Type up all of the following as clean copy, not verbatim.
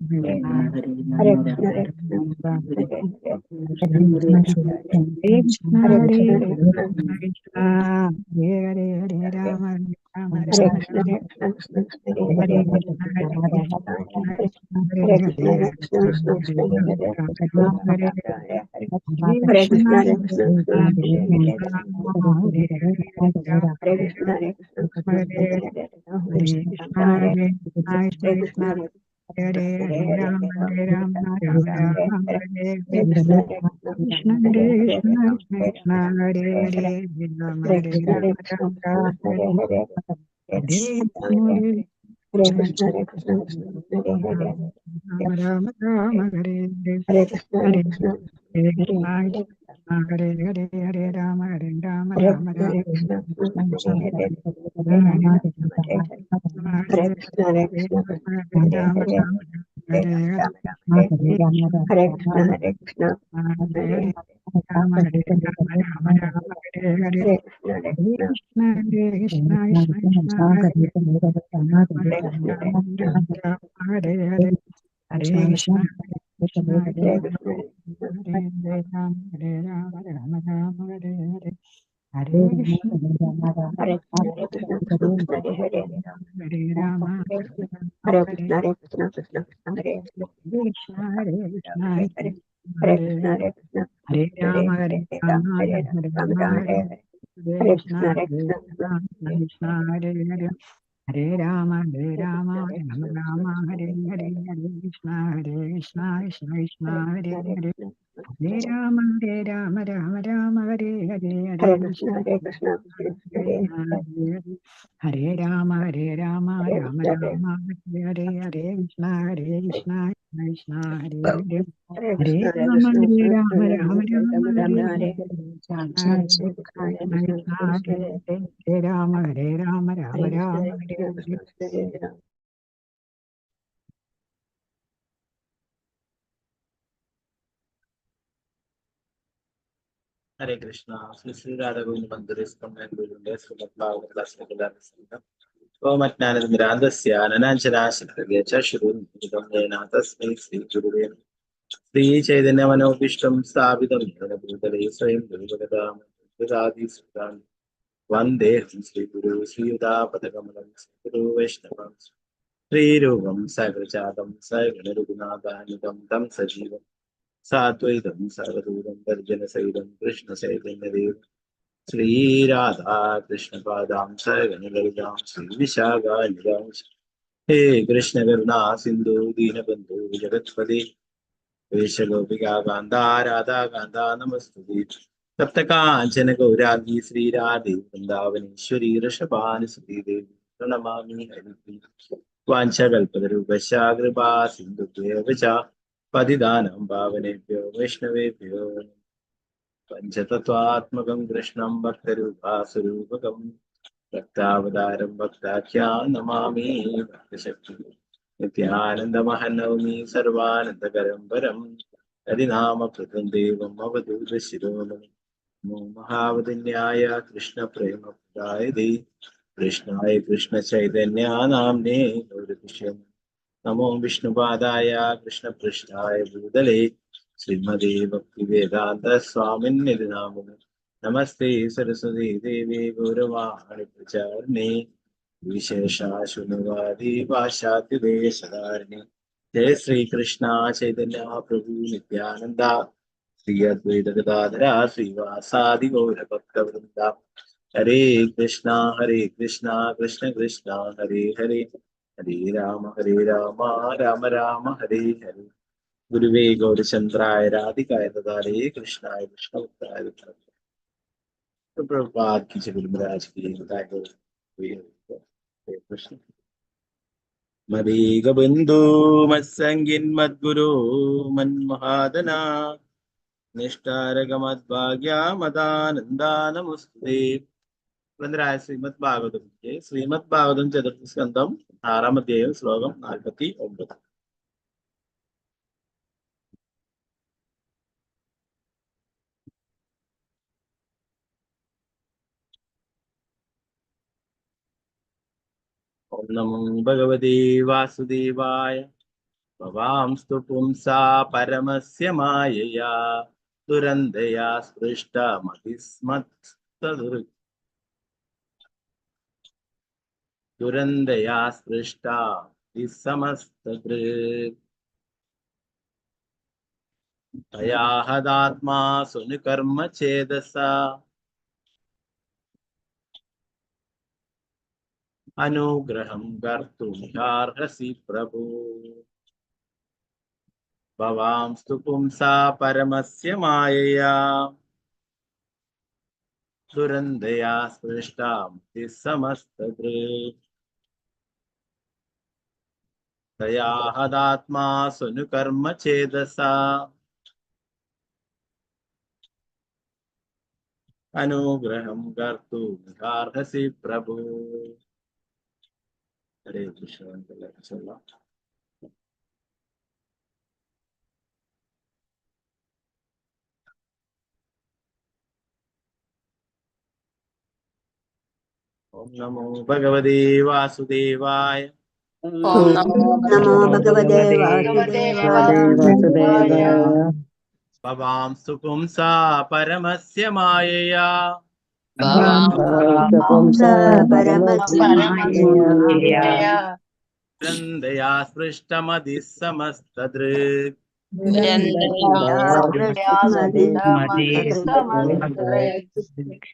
Hare Krishna, Hare Krishna, Krishna Krishna, Hare Krishna, Hare Krishna, Hare Krishna, Hare Krishna, Krishna Hare Hare, Hare Hare Krishna, Hare Krishna, Krishna Krishna Hare Hare, Rama Rama Hare Hare, Hare Krishna, Hare Krishna, Krishna Krishna Hare Hare, Hare Krishna, Hare Krishna, Krishna Krishna Hare Hare, Rama Rama Hare Hare Krishna, Hare Hare Hare Hare Hare, Rama Rama Hare Rama Rama Rama Hare Rama Hare, Hare Hare Hare Krishna, Hare Krishna, Krishna Rama Hare Hare Krishna Hare, Rama Krishna Krishna Rama Hare Hare Hare Hare, Rama Hare Hare Krishna, Hare Rama Krishna, Rama Krishna Hare Hare Hare, Hare Hare Krishna, Krishna Hare Hare Hare, Hare Krishna, Hare Krishna, Krishna Hare Hare, Rama Rama Rama Hare Hare Hare Krishna, Hare Hare Krishna, Hare Hare Krishna Hare, Hare Hare Hare Rama Hare Rama Hare Rama Krishna, Rama Hare Krishna, Krishna Hare Hare, Hare Hare Rama, Rama Hare Hare, Hare Krishna, Hare Krishna, Krishna Hare Hare, Hare Rama, Rama Hare Hare, Hare Krishna, Hare Krishna, Hare Hare, Hare Krishna, Hare Krishna, Hare Krishna, Hare Krishna, Hare Krishna, Krishna Krishna Hare Hare, Hare Rama, Hare Krishna, Hare Hare Krishna, Hare Krishna, Krishna Krishna Hare Hare, Krishna, Hare Krishna, Hare Hare, Hare Krishna, Hare Krishna, Hare Hare Rama, Hare Hare, Rama, Hare Hare Rama, Rama Rama, Rama Hare Hare Hare, Hare Hare Krishna, Krishna, Hare Hare Krishna, Krishna Rama, Hare Krishna, Hare Hare, Hare Rama, Hare Hare Rama, Krishna, Hare Rama Krishna, Krishna Rama, Krishna Hare Hare Hare, Hare, Hare Krishna, Hare Krishna, Krishna Krishna, Hare Hare Krishna, Hare Hare, Krishna, Krishna Hare Hare, Rama, Hare Rama, Rama Rama, Hare Hare, Hare Hare Krishna, Krishna, Hare Krishna, Krishna Krishna Hare Hare Rama, Hare, Hare Rama, Hare Rama, Hare Rama Krishna, Rama, Hare Hare, Hare Krishna, Hare Krishna, Krishna Hare Hare, Hare Hare Krishna, Hare Rama, Krishna, Hare Krishna Rama, Krishna Rama Rama, Rama Hare Rama Hare, Hare Hare, Hare Hare Krishna, Krishna, Hare Krishna, Krishna Krishna Krishna, Krishna Hare Hare, Hare Rama, Hare Rama, Rama Hare Krishna, Rama, Hare Hare Krishna, Hare. Krishna Krishna Hare Hare, Hare Krishna. Sri Radha Govinda Mandir is combined with the Srimad Bhagavatam Rasmagala Rasmagala. Om Ajnanadmirandasya Ananjanashakravyacha Shurudhidam Yena Tasmai Sri Gurudev Sri Chaitanya Manopishtam Sthapitam Yena Bhutale Swayam Guruvadam Vidadi Sudam Vandeham Sri Guru Sri Yuda Padakamalam Sri Guru Vaishnavam Sri Rupam Sagrajatam Sagana Rugunathanidam Tam Sajivam Satvaitam Sarvadudam Varjana Krishna Chaitanya Sri Radha Krishna Padam Sarvanagaridam Sri Vishagam He Krishna Karuna Sindhu Dinabandhu Jagatpati Vishagopika Gandha Radha Gandha Namastuti Taptakanchana Gauragi Sri Radhe Vrindavaneshwari Rishabhani Sri Devi Pranamami Hariti Vanchakalpatarubhasya Kripa Sindhu Devacha Patidanam Bhavanebhyo Vaishnavebhyo पंचतत्वात्मकं कृष्णं भक्तरूपासुरूपकं भक्तावतारं भक्ताख्यां नमामि भक्तशक्ति नित्यानन्दमहं सर्वानन्दकरं परं हरिनामकृतं देवम् अवधूतशिरोमणि नमो महावदन्याय कृष्णप्रेमप्रदायते कृष्णाय कृष्णचैतन्यानाम्ने गौरकिशोर नमो विष्णुपादाय कृष्णपृष्ठाय भूतले श्रीमदे भक्तिवेदांत स्वामिन्निधि नामिने नमस्ते सरस्वती देवी गौरवाणि प्रचारिणे विशेषाशुनवादी भाषातिदेशधारिणे जय श्री कृष्णा चैतन्य प्रभु नित्यानंद श्री अद्वैत गदाधरा श्रीवासादि गौर भक्तवृंदा हरे कृष्णा कृष्ण कृष्णा हरे हरे हरे राम राम राम हरे हरे गुरुवे गौरचंद्राय राधिकाय तदारे कृष्णाय कृष्णभक्ताय तो प्रभुपाद की जय गुरु महाराज की जय कृष्ण मदीग बंधु मत्संगिन मद्गुरु मन्महादना निष्ठारक मद्भाग्या मदानंदा नमस्ते वंदराय श्रीमद् भागवतम के श्रीमद् भागवतम चतुर्थ स्कंदम 6 अध्याയം ശ്ലോകം 49 ओम नमो भगवते वासुदेवाय भवांस्तु पुंसा परमस्य मायया दुरन्तया स्पृष्टमतिस्मत्तदृक् दुरन्तया स्पृष्टा समस्तदृक् तया हदात्मा सुनिकर्म चेदसा अनुग्रहं कर्तुमिहार्हसि प्रभो भवांस्तु पुंसा परमस्य मायया दुरन्तया स्पृष्टा समस्तदृक् तया हदात्मा सुनुकर्म चेदसा अनुग्रहं कर्तुमिहार्हसि प्रभो हरे कृष्ण ओम नमो भगवते वासुदेवाय ओम नमो नमो भगवते वासुदेवाय भवांस्तु पुंसा परमस्य मायया पुंसा परमस्य परमस्य दुरन्तया स्पृष्टमतिः समस्तदृक्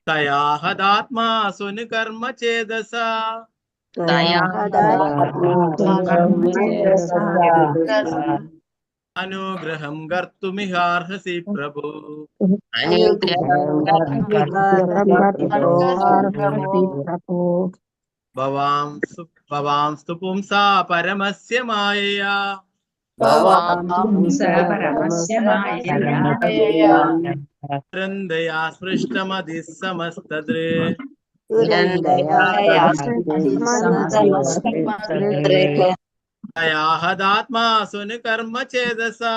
तया हदात्मा सुनिकर्म चेदसा अनुग्रहं कर्तुमिहार्हसि प्रभो भवांस्तु पुंसा परमस्य मायया दुरन्तया स्पृष्टमतिः समस्तदृक् तया हदात्मा सुनिकर्म चेदसा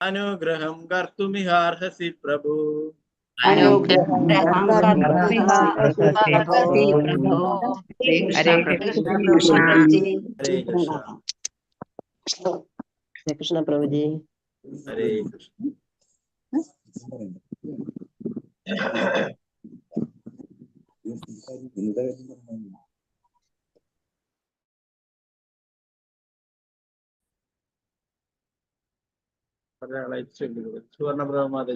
अनुग्रहं कर्तुमिहार्हसि प्रभु हरे कृष्ण प्रभु जी हरे कृष्ण सुवर्ण ब्रह्मादि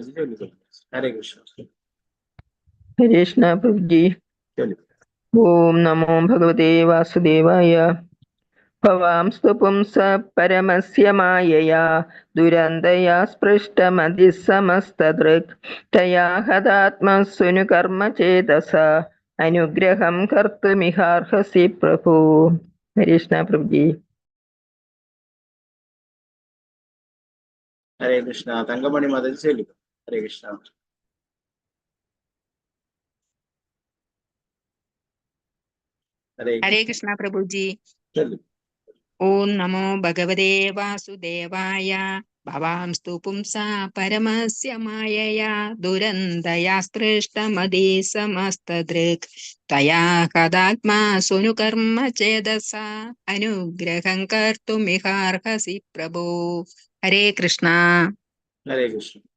हरे कृष्ण हरे कृष्ण प्रभु जी। ओम नमो भगवते वासुदेवाय भवांस्तु पुंसा परमस्य मायया दुरन्तया स्पृष्टमतिसमस्तदृक् तया हदात्मसुनुकर्म चेतसा अनुग्रहं कर्तुमिहार्हसि प्रभो। हरे कृष्ण प्रभु जी। हरे कृष्ण तंगमणि माताजी से लिखो हरे कृष्ण हरे कृष्ण प्रभु जी। ओम नमो भगवते वासुदेवाय भवांस्तु पुंसा परमस्य मायया दुरन्तया स्पृष्टमदे समस्तदृक् तया हदात्मा सुनुकर्म चेदसा अनुग्रहं कर्तुमिहार्हसि प्रभो। हरे कृष्ण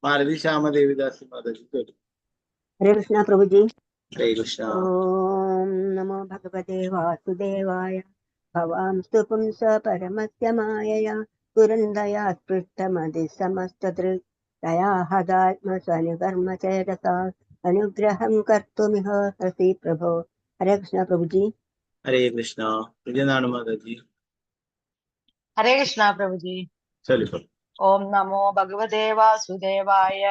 मालती श्याम देवीदासी माताजी हरे कृष्ण प्रभु जी। हरे कृष्ण ओम नमो भगवते वासुदेवाय भवांस्तु पुंसा परमस्य मायया दुरन्तया स्पृष्टमतिसमस्तदृक् तया हदात्मसनुकर्म चेतसा अनुग्रहं कर्तुमिहार्हसि प्रभो। हरे कृष्ण प्रभु जी। हरे कृष्ण विजयनारायण माताजी हरे कृष्ण प्रभु जी। चलिए ओम नमो भगवते वासुदेवाय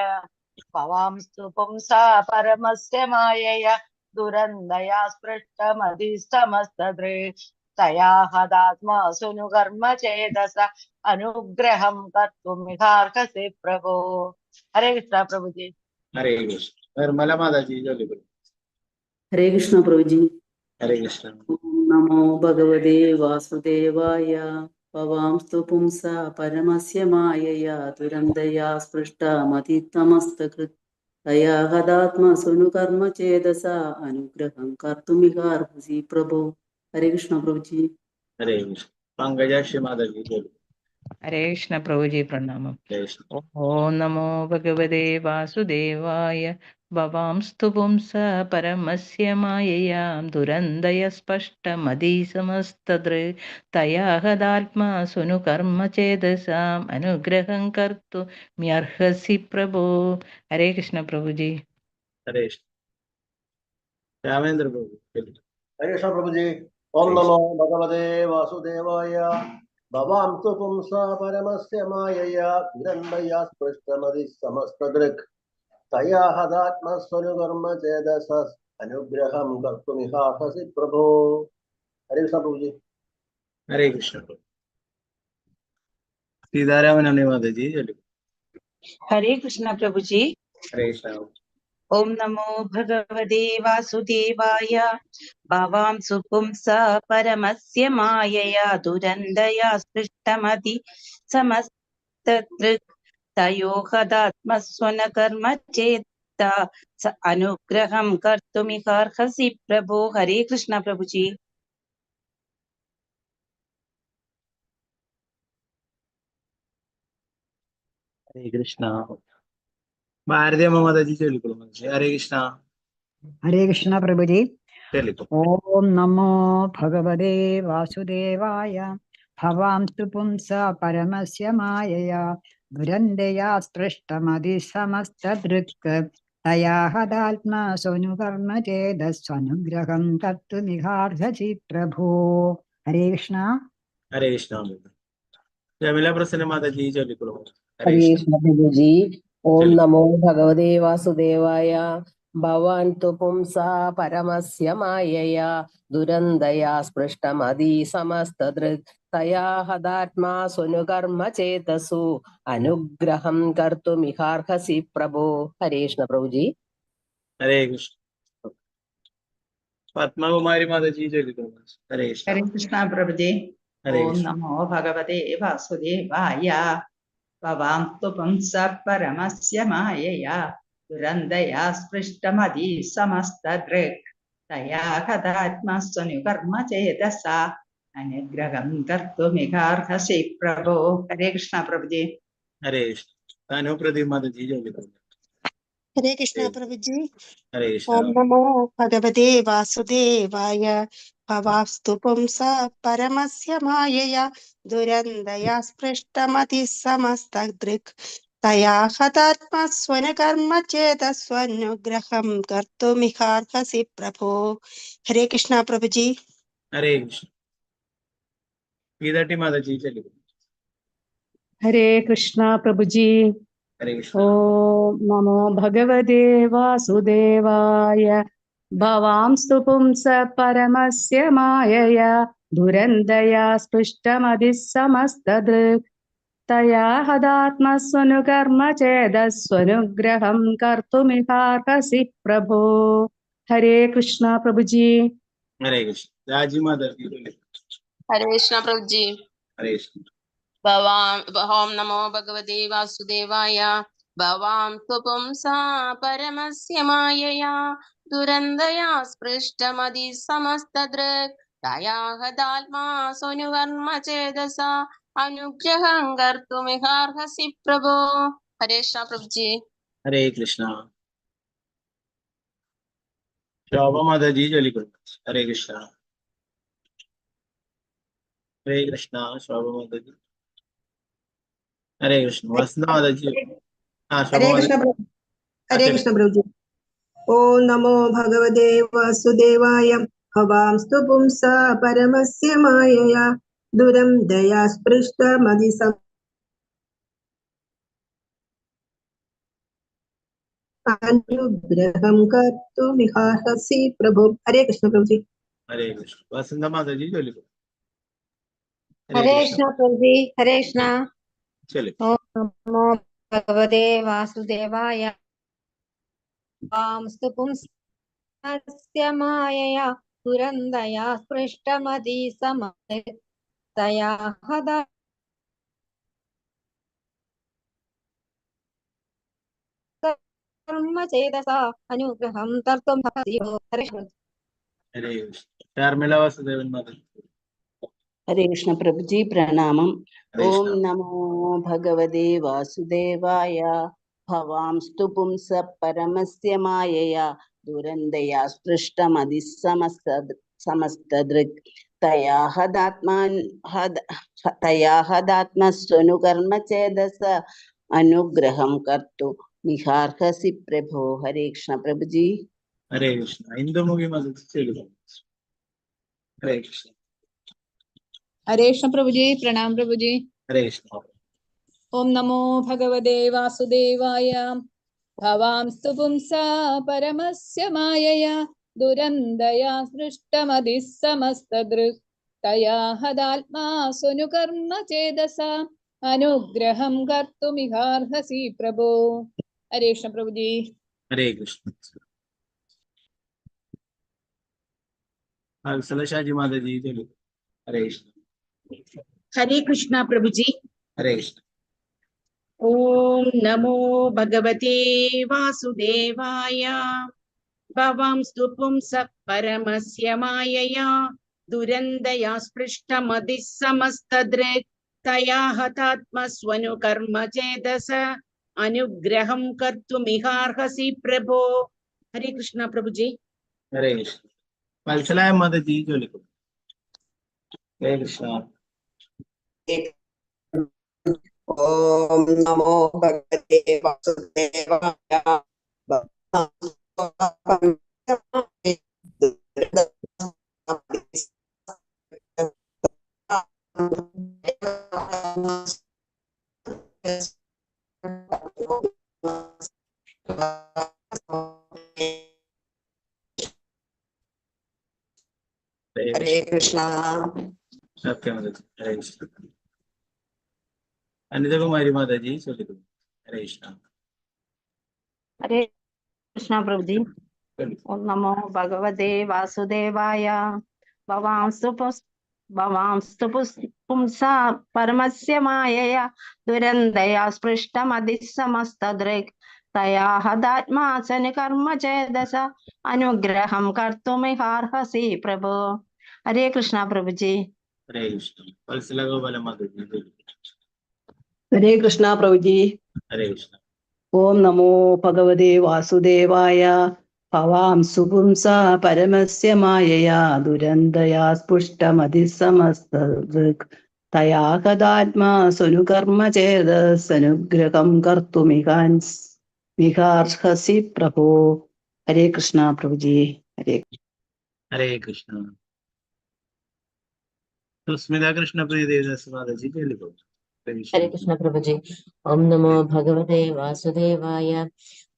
भवांस्तु पुंसा परमस्य मायया दुरन्तया स्पृष्टमतिसमस्तदृक् तया हदात्मा सुनुकर्म चेतसा अनुग्रहं कर्तुमिहार्हसि प्रभो। हरे कृष्ण प्रभु जी। हरे कृष्ण निर्मला माताजी चलिए हरे कृष्ण प्रभु जी। हरे कृष्ण ओम नमो भगवते वासुदेवाय भवांस्तु पुंसा परमस्य मायया दुरन्तया स्पृष्टमतिसमस्तदृक् तया हदात्मसु कर्म चेदसा अनुग्रहं कर्तुमिहार्हसि प्रभो। हरे कृष्ण प्रभु जी। हरे कृष्ण। पंकजाक्षी माता जी बोलो। हरे कृष्ण प्रभु जी प्रणाम। जय श्री। ओम नमो भगवते वासुदेवाय भवांस्तु पुंस परमस्य मायया दुरन्दय स्पष्टमधिसमस्तदृक् तया हदात्मा सुनु कर्म चेदसाम् अनुग्रहं कर्तुमर्हसि प्रभो। हरे कृष्ण प्रभु जी। हरे कृष्ण। रामेंद्र प्रभु बोलो। हरे कृष्ण प्रभु जी। ओम जय नमो श्री। भगवते वासुदेवाय भवांस्तु पुंसा परमस्य मायया विरन्दया स्पृष्टमधिः समस्तदृक् तया हदात्मस्वनुकर्म चेदस अनुग्रहं कर्तुमिहार्हसि प्रभो। हरे कृष्ण प्रभु जी। हरे कृष्ण प्रभु। सीतारामन माता जी बोलो। हरे कृष्ण प्रभु जी। हरे कृष्ण। ओम नमो भगवते वासुदेवाय भवांसु पुंसा परमस्य मायया दुरन्दया सृष्टमति समस्तदृक् तयो हदात्मस्वन कर्म चेता स अनुग्रहं कर्तुमिहार्हसि प्रभो। हरे कृष्ण प्रभु जी। हरे कृष्ण। भारतीय माता जी बोलो। हरे कृष्ण। हरे कृष्ण प्रभु जी। चलिए। ओम नमो भगवते वासुदेवाय भवांस्तु पुंस परमस्य मायया दुरन्दया स्पृष्टमधिसमस्तदृक् तया हदात्मा सोनुकर्म चेदस्वनुग्रहं कर्तुमिहार्हसि प्रभो। हरे कृष्ण। हरे कृष्ण। जमिला प्रसन्न माता जी बोलो। हरे हरे कृष्ण। कृष्ण प्रभु जी। ओम चलिए। नमो भगवते वासुदेवाय भवान् तु पुंसा परमस्य मायया दुरन्दया स्पृष्टमधि समस्तदृक् तया हदात्मा स्वनुकर्म चेतसु अनुग्रहं कर्तुमिहार्हसि प्रभो। हरे कृष्ण प्रभु जी। हरे कृष्ण। पद्मा कुमारी माता जी बोलो। हरे कृष्ण। हरे कृष्णा प्रभु जी। हरे ओम कृष्ण। नमो भगवते वासुदेवाय भवांस्तु पुंसः परमस्य मायया दुरन्दया स्पृष्टमधि समस्तदृक् तया हतात्मस्वनुकर्म चेतसा अनुग्रहं कर्तुमिहार्हसि प्रभो। हरे कृष्णा प्रभु जी। हरे कृष्ण। अनुप्रदीप माता जी बोलो। हरे कृष्णा प्रभु जी। हरे ओम कृष्ण। नमो भगवते वासुदेवाय भवास्तु पुंसा परमस्य मायया दुरन्दया स्पृष्टमति समस्तदृक् तया हतात्मस्वनकर्म चेतस्वनुग्रहं कर्तुमिहार्हसि प्रभो। हरे कृष्णा प्रभु जी। हरे कृष्ण। गीताटी माता जी बोलो। हरे कृष्णा प्रभु जी। हरे कृष्ण। ओम नमो भगवते वासुदेवाय भवांस्तु पुंस परमस्य मायया दुरन्दया स्पृष्टमधिः समस्तदृक् तया हदात्मस्वनुकर्म चेदस्वनुग्रहं कर्तुमिहार्हसि प्रभो। हरे कृष्णा प्रभु जी। हरे कृष्ण। राजी माता जी बोलो। हरे कृष्ण प्रभु जी। हरे कृष्ण। ओम नमो भगवते वासुदेवाय भवां तु पुंसा परमस्य मायया दुरन्दया स्पृष्टमधि समस्तदृक् तया हदात्मा सोनुवर्म चेदसा अनुग्रहं कर्तुमिहार्हसि प्रभो। हरे कृष्ण प्रभु जी। हरे कृष्ण। शोभा माता जी बोलो। हरे कृष्ण। हरे कृष्ण। शोभा माता जी। हरे कृष्ण। वसंत माता जी। हाँ शोभा हरे माता कृष्ण जी। प्रभु। हाँ हरे चलिए। कृष्ण प्रभु जी। ओम नमो भगवते वासुदेवाय भवांस्तु पुंसा परमस्य मायया दुरन्दया स्पृष्टमधिसम् अनुग्रहं कर्तुमिहार्हसि प्रभु। हरे कृष्ण प्रभु जी। हरे कृष्ण। वसंत माता जी बोलो। हरे हरे कृष्ण। कृष्णा प्रभु जी। हरे कृष्णा। चलिए। ओम नमो भगवते वासुदेवाय वांस्तु पुंस्य मायया दुरन्दया स्पृष्टमधि समतया हदा कर्म चेदसा अनुग्रहं कर्तुं हरे कृष्ण शार्मिला वासुदेवन माता। हरे कृष्ण प्रभु जी प्रणामम। हरे ओम कृष्ण। नमो भगवते वासुदेवाय। भवांस्तु पुंस परमस्य मायया दुरन्दया समस्तदृक् तया हदात्मस्वनुकर्म चेदस अनुग्रहं कर्तु निहार्हसि प्रभो। हरे कृष्ण प्रभु जी। हरे कृष्ण इंदुमुखी माता चलो। हरे कृष्ण। हरे कृष्ण प्रभु जी प्रणाम प्रभु जी। हरे कृष्ण। ओम नमो भगवते वासुदेवाय। भवांस्तु पुंसा परमस्य मायया दुरन्दया सृष्टमदिः समस्तदृक् तया हदात्मा स्वनुकर्म चेदसा अनुग्रहं कर्तुमिहार्हसि प्रभो। हरे कृष्ण प्रभु जी। हरे कृष्ण। शाजी माता जी चलो। हरे कृष्ण। हरे कृष्ण प्रभु जी। हरे कृष्ण। ओम नमो भगवते वासुदेवाय। भवांस्तु पुंसः परमस्य मायया दुरन्दया स्पृष्टमदिः समस्तदृक् तया हतात्मस्वनुकर्म चेदस अनुग्रहं कर्तुमिहार्हसि प्रभो। हरे कृष्ण प्रभु जी। हरे कृष्ण वत्सलाय माता जी चलो। हरे कृष्ण। ओम नमो भगवते वासुदेवाय। हरे कृष्ण। सत्य माता जी। हरे कृष्ण। अनिता कुमारी माता जी चलो। हरे कृष्ण। हरे कृष्ण प्रभु जी। ओम नमो भगवते वासुदेवाय। भवांस्तु पुंसा परमस्य मायया दुरन्दया स्पृष्टमदिः समस्तदृक् तया हदात्मा सनुकर्म चेदस अनुग्रहं कर्तुमिहार्हसि प्रभो। हरे कृष्ण प्रभु जी। हरे कृष्ण वत्सला गोपाल माता जी चलो। हरे कृष्ण प्रभु जी। हरे कृष्ण। ओम नमो भगवते वासुदेवाय। भवांस्तु पुंसा परमस्य मायया दुरन्दया स्पृष्टमदिः समस्तदृक् तया हदात्मा स्वनुकर्म चेदसनुग्रहं कर्तुमिहार्हसि प्रभो। हरे कृष्ण प्रभु जी। हरे कृष्ण सुस्मिता कृष्ण प्रिय देवदास माता जी चलो। हरे कृष्ण प्रभु जी। ओम नमो भगवते वासुदेवाय।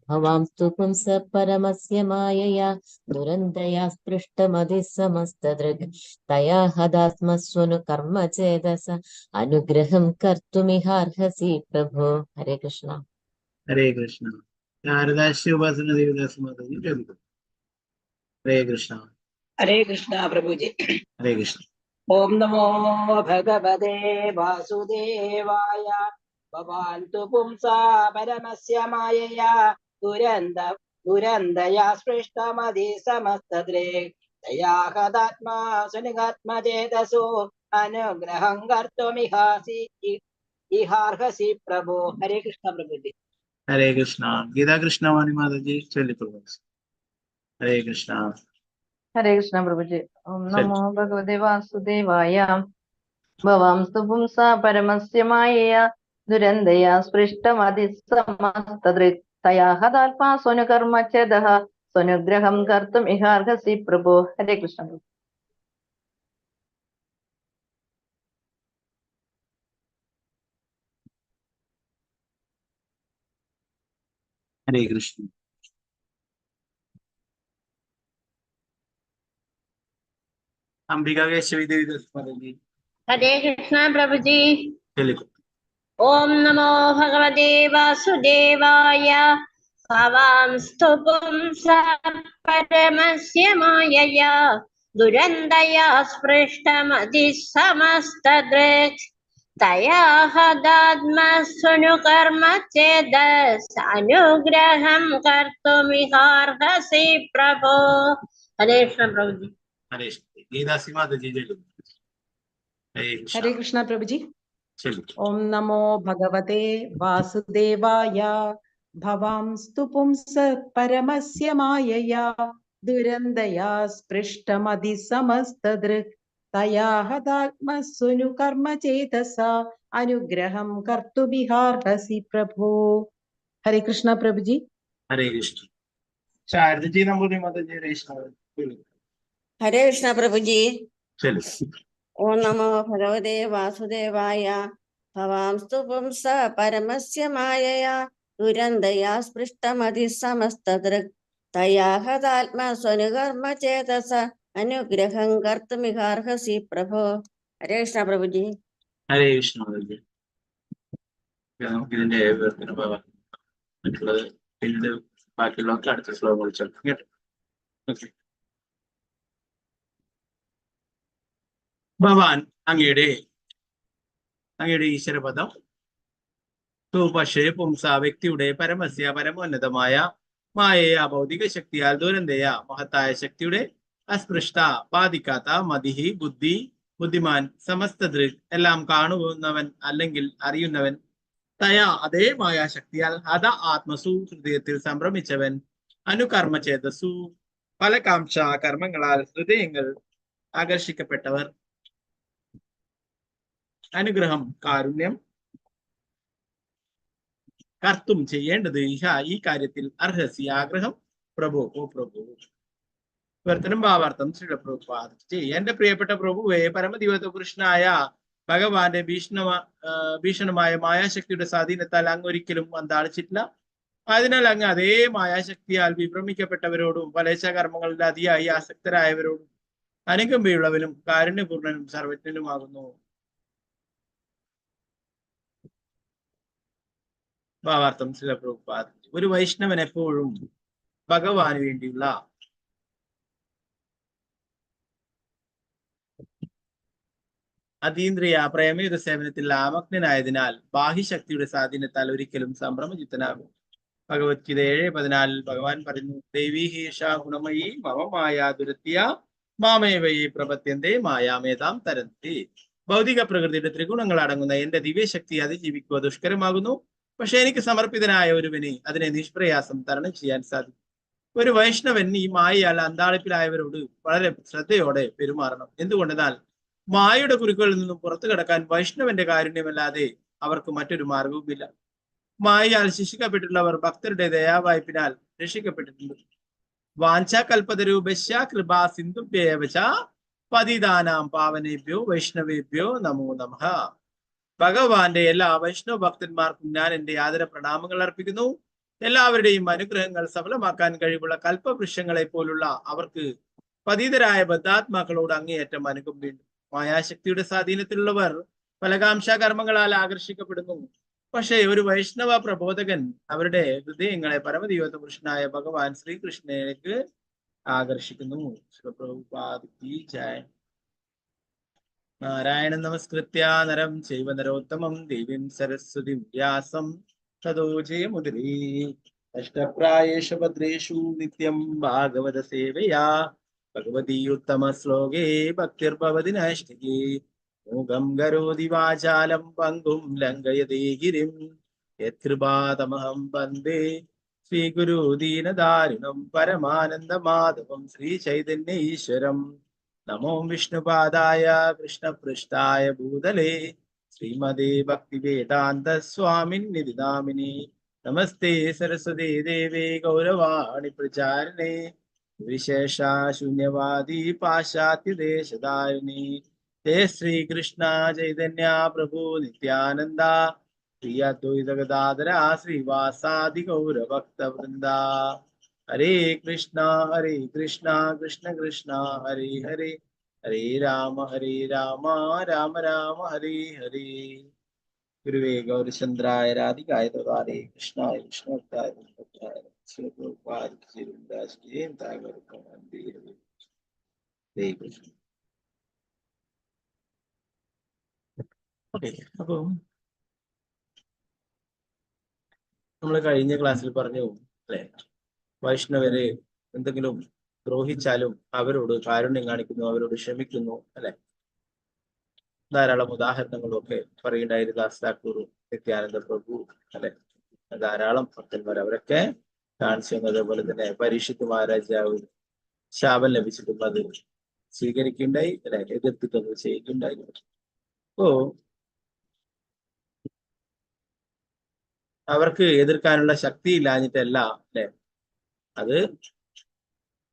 भवांस्तु पुंसः परमस्य मायया दुरन्दया स्पृष्टमदिः समस्तदृक् तया हदात्मस्वनु कर्म चेदस अनुग्रहं कर्तुमिहार्हसि प्रभो। हरे कृष्ण। हरे कृष्ण शारदाश्री उपासना देवदास माता जी चलो। हरे कृष्ण। हरे कृष्ण प्रभु जी। हरे कृष्ण। ओम नमो भगवते वासुदेवाय। भवान्तु पुंसा परमस्य मायया दुरन्दया स्पृष्टमदिः समस्तदृक् तया हदात्मा सुनिगात्म चेतसो अनुग्रहं कर्तुमिहार्हसि प्रभो। हरे कृष्ण प्रभु जी। हरे कृष्ण गीता कृष्ण वाणी माता जी चलो। हरे कृष्ण। हरे कृष्ण प्रभु जी। ओम नमो भगवते वासुदेवाय। भवांस्तु पुंसा परमस्य मायया दुरन्दया स्पृष्टमदिः समस्तदृक् तया हदात्मा स्वनुकर्म चेदः स्वनुग्रहं कर्तुमिहार्हसि प्रभो। हरे कृष्ण। हरे कृष्ण अंबिका केशवी देवदास माता जी हरे कृष्ण प्रभु जी। चलो। ओम नमो भगवते वासुदेवाय। भवांस्तु पुंसा परमस्य मायया दुरन्दया स्पृष्टमदिः समस्तदृक् तया हदात्मस्वनुकर्म चेदस् अनुग्रहं कर्तुमिहार्हसि प्रभो। हरे कृष्ण प्रभु जी। हरे कृष्ण। गीतासी माता जी जय। हरे कृष्णा प्रभु जी। चलिए। ओम नमो भगवते वासुदेवाय। भवांस्तु पुंस परमस्य मायया दुरन्दया स्पृष्टमधिसमस्तदृक् तया हतात्मसुनु कर्म चेतसा अनुग्रहं कर्तुमिहार्हसि प्रभो। हरे कृष्णा प्रभु जी। हरे कृष्ण। शारद जी नंबर माता जी। हरे कृष्णा प्रभु जी। चलिए। ओम नमो भगवते वासुदेवाय। भवांस्तु पुंस परमस्य मायया दुरन्दया स्पृष्टमधिसमस्तदृक् तया हतात्मस्वनुकर्म चेतस अनुग्रहं कर्तुमिहार्हसि प्रभो। हरे कृष्णा प्रभु जी। हरे कृष्ण। നമുക്ക് ഇതിന്റെ മറ്റുള്ളത് പിന്നീട് ബാക്കിയുള്ളവർക്ക് അടുത്ത ശ്ലോകം വിളിച്ചാൽ കേട്ടോ. ഭവാൻ അങ്ങയുടെ ഈശ്വരപദം പക്ഷേ പുംസ വ്യക്തിയുടെ പരമസ്യ പരമോന്നതമായ മായയെ അഭൗതിക ശക്തിയാൽ ദുരന്തയ മഹത്തായ ശക്തിയുടെ അസ്പൃഷ്ട ബാധിക്കാത്ത മതിഹി ബുദ്ധിമാൻ സമസ്ത ദൃക് എല്ലാം കാണുന്നവൻ അല്ലെങ്കിൽ അറിയുന്നവൻ തയാ അതേ മായാശക്തിയാൽ ഹത ആത്മസു ഹൃദയത്തിൽ സംഭ്രമിച്ചവൻ അനുകർമ്മ ചേതസു ഫലകാംക്ഷ കർമ്മങ്ങളാൽ ഹൃദയങ്ങൾ ആകർഷിക്കപ്പെട്ടവർ അനുഗ്രഹം കാരുണ്യം കർത്തും ചെയ്യേണ്ടത് ഈ കാര്യത്തിൽ അർഹസി ആഗ്രഹം പ്രഭു. ഓ പ്രഭു. വിവർത്തനം ഭാവാർത്ഥം ശ്രീലപ്രഭുപാദി. എന്റെ പ്രിയപ്പെട്ട പ്രഭുവെ, പരമദിവ്യകൃഷ്ണനായ ഭഗവാന്റെ ഭീഷണമായ മായാശക്തിയുടെ സ്വാധീനത്താൽ അങ്ങ് ഒരിക്കലും അന്താളിച്ചിട്ടില്ല. അതിനാൽ അങ്ങ് അതേ മായാശക്തിയാൽ വിഭ്രമിക്കപ്പെട്ടവരോടും ഫലേച്ഛാകർമ്മങ്ങളിൽ അതിയായി ആസക്തരായവരോടും അനുകമ്പയുള്ളവനും കാരുണ്യപൂർണനും സർവജ്ഞനുമാകുന്നു. ഭാവാർത്ഥം ശ്രീലപ്രഭുപാദി. ഒരു വൈഷ്ണവൻ എപ്പോഴും ഭഗവാന് വേണ്ടിയുള്ള അതീന്ദ്രിയ പ്രേമയുത സേവനത്തിൽ ആമഗ്നായതിനാൽ ബാഹ്യശക്തിയുടെ സ്വാധീനത്താൽ ഒരിക്കലും സംഭ്രമചിത്തനാകും. ഭഗവത്ഗീത 7:14 ഭഗവാൻ പറയുന്നു, ദേവീ ഹീഷ ഗുണമയി മമ മായാ ദുരത്യ മാമേവയെ പ്രപത്യന്തേ മായാമേതാം തരന്തി. ഭൗതിക പ്രകൃതിയുടെ ത്രിഗുണങ്ങൾ അടങ്ങുന്ന എന്റെ ദിവ്യശക്തി അതിജീവിക്കുക ദുഷ്കരമാകുന്നു. പക്ഷെ എനിക്ക് സമർപ്പിതനായ ഒരുവന് അതിനെ നിഷ്പ്രയാസം തരണം ചെയ്യാൻ സാധിക്കും. ഒരു വൈഷ്ണവൻ ഈ മായയാൽ അന്താളിപ്പിലായവരോട് വളരെ ശ്രദ്ധയോടെ പെരുമാറണം. എന്തുകൊണ്ടെന്നാൽ മായയുടെ കുരുക്കളിൽ നിന്നും പുറത്തു കടക്കാൻ വൈഷ്ണവന്റെ കാരുണ്യമല്ലാതെ അവർക്ക് മറ്റൊരു മാർഗവുമില്ല. മായയാൽ ശിക്ഷിക്കപ്പെട്ടിട്ടുള്ളവർ ഭക്തരുടെ ദയാവായ്പിനാൽ രക്ഷിക്കപ്പെട്ടിട്ടുണ്ട്. വാഞ്ചാകൽപതരൂപശ്യ കൃപാ സിന്ധുഭ്യേവച പതിതാനാം പാവനേഭ്യോ വൈഷ്ണവേഭ്യോ നമോ നമഃ. ഭഗവാന്റെ എല്ലാ വൈഷ്ണവ ഭക്തന്മാർക്കും ഞാൻ എന്റെ ആദര പ്രണാമങ്ങൾ അർപ്പിക്കുന്നു. എല്ലാവരുടെയും അനുഗ്രഹങ്ങൾ സഫലമാക്കാൻ കഴിവുള്ള കൽപ്പവൃക്ഷങ്ങളെ പോലുള്ള അവർക്ക് പതിതരായ ബദ്ധാത്മാക്കളോട് അങ്ങേയറ്റം അനുകമ്പയുണ്ട്. മായാശക്തിയുടെ സ്വാധീനത്തിലുള്ളവർ ഫലകാംക്ഷ കർമ്മങ്ങളാൽ ആകർഷിക്കപ്പെടുന്നു. പക്ഷേ ഒരു വൈഷ്ണവ പ്രബോധകൻ അവരുടെ ഹൃദയങ്ങളെ പരമദിവ്യകൃഷ്ണനായ ഭഗവാൻ ശ്രീകൃഷ്ണനിലേക്ക് ആകർഷിക്കുന്നു. നാരായണൻ നമസ്കൃത്യ നരം ചൈവ നരോത്തമം ദേവീം സരസ്വതിം വ്യാസം തതോ ജയമുദീ. അഷ്ടപ്രായേഷു ഭദ്രേഷു നിത്യം ഭാഗവത സേവയാ ഭഗവതി ഉത്തമ ശ്ലോകേ ഭക്തിർഭവതി നൈഷ്ഠികേ. മൂകം കരോതി വാചാലം പങ്കും ലംഘയതേ ഗിരിം യത്കൃപാതമഹം വന്ദേ ശ്രീഗുരു ദീനദാരുണം പരമാനന്ദമാധവം ശ്രീചൈതന്യ ഈശ്വരം. നമോ വിഷ്ണുപാദായ കൃഷ്ണപൃഷ്ഠായ ഭൂതലേ ശ്രീമദേ ഭക്തിവേദാന്ത സ്വാമിന്നിധി നാമിനി. നമസ്തേ സരസ്വതേ ദേവേ ഗൗരവാണി പ്രചാരിണേ വിശേഷ ശൂന്യവാദി പാശ്ചാത്യദേശധാരിണി. ജയ ശ്രീകൃഷ്ണ ചൈതന്യ പ്രഭു നിത്യാനന്ദ ശ്രീ അദ്വൈത ഗദാധര ശ്രീവാസാദി ഗൗരഭക്തവൃന്ദ. ഹരേ കൃഷ്ണ കൃഷ്ണ കൃഷ്ണ ഹരേ ഹരേ, ഹരേ രാമ രാമ രാമ ഹരേ ഹരേ. ഗുരുവേ ഗൗരചന്ദ്രായ രാധികായ തദാരേ കൃഷ്ണായ വിഷ്ണുഭക്തായ ഓക്കെ, അപ്പൊ നമ്മൾ കഴിഞ്ഞ ക്ലാസ്സിൽ പറഞ്ഞു അല്ലെ, വൈഷ്ണവരെ എന്തെങ്കിലും ദ്രോഹിച്ചാലും അവരോട് കാരുണ്യം കാണിക്കുന്നു, അവരോട് ക്ഷമിക്കുന്നു അല്ലെ. ധാരാളം ഉദാഹരണങ്ങളൊക്കെ പറയുന്ന ഹരിദാസ് താക്കൂറും നിത്യാനന്ദ പ്രഭു അല്ലെ, ധാരാളം ഭക്തന്മാർ അവരൊക്കെ കാണിച്ചു തന്നു. അതേപോലെ തന്നെ പരീക്ഷിത് മഹാരാജാവ് ശാപം ലഭിച്ചിട്ടും അത് സ്വീകരിക്കുകയുണ്ടായി അല്ലെ, എതിർത്തിട്ടൊന്നും ചെയ്യുകയുണ്ടായി. അപ്പോ അവർക്ക് എതിർക്കാനുള്ള ശക്തി ഇല്ലാഞ്ഞിട്ടല്ല അല്ലെ, അത്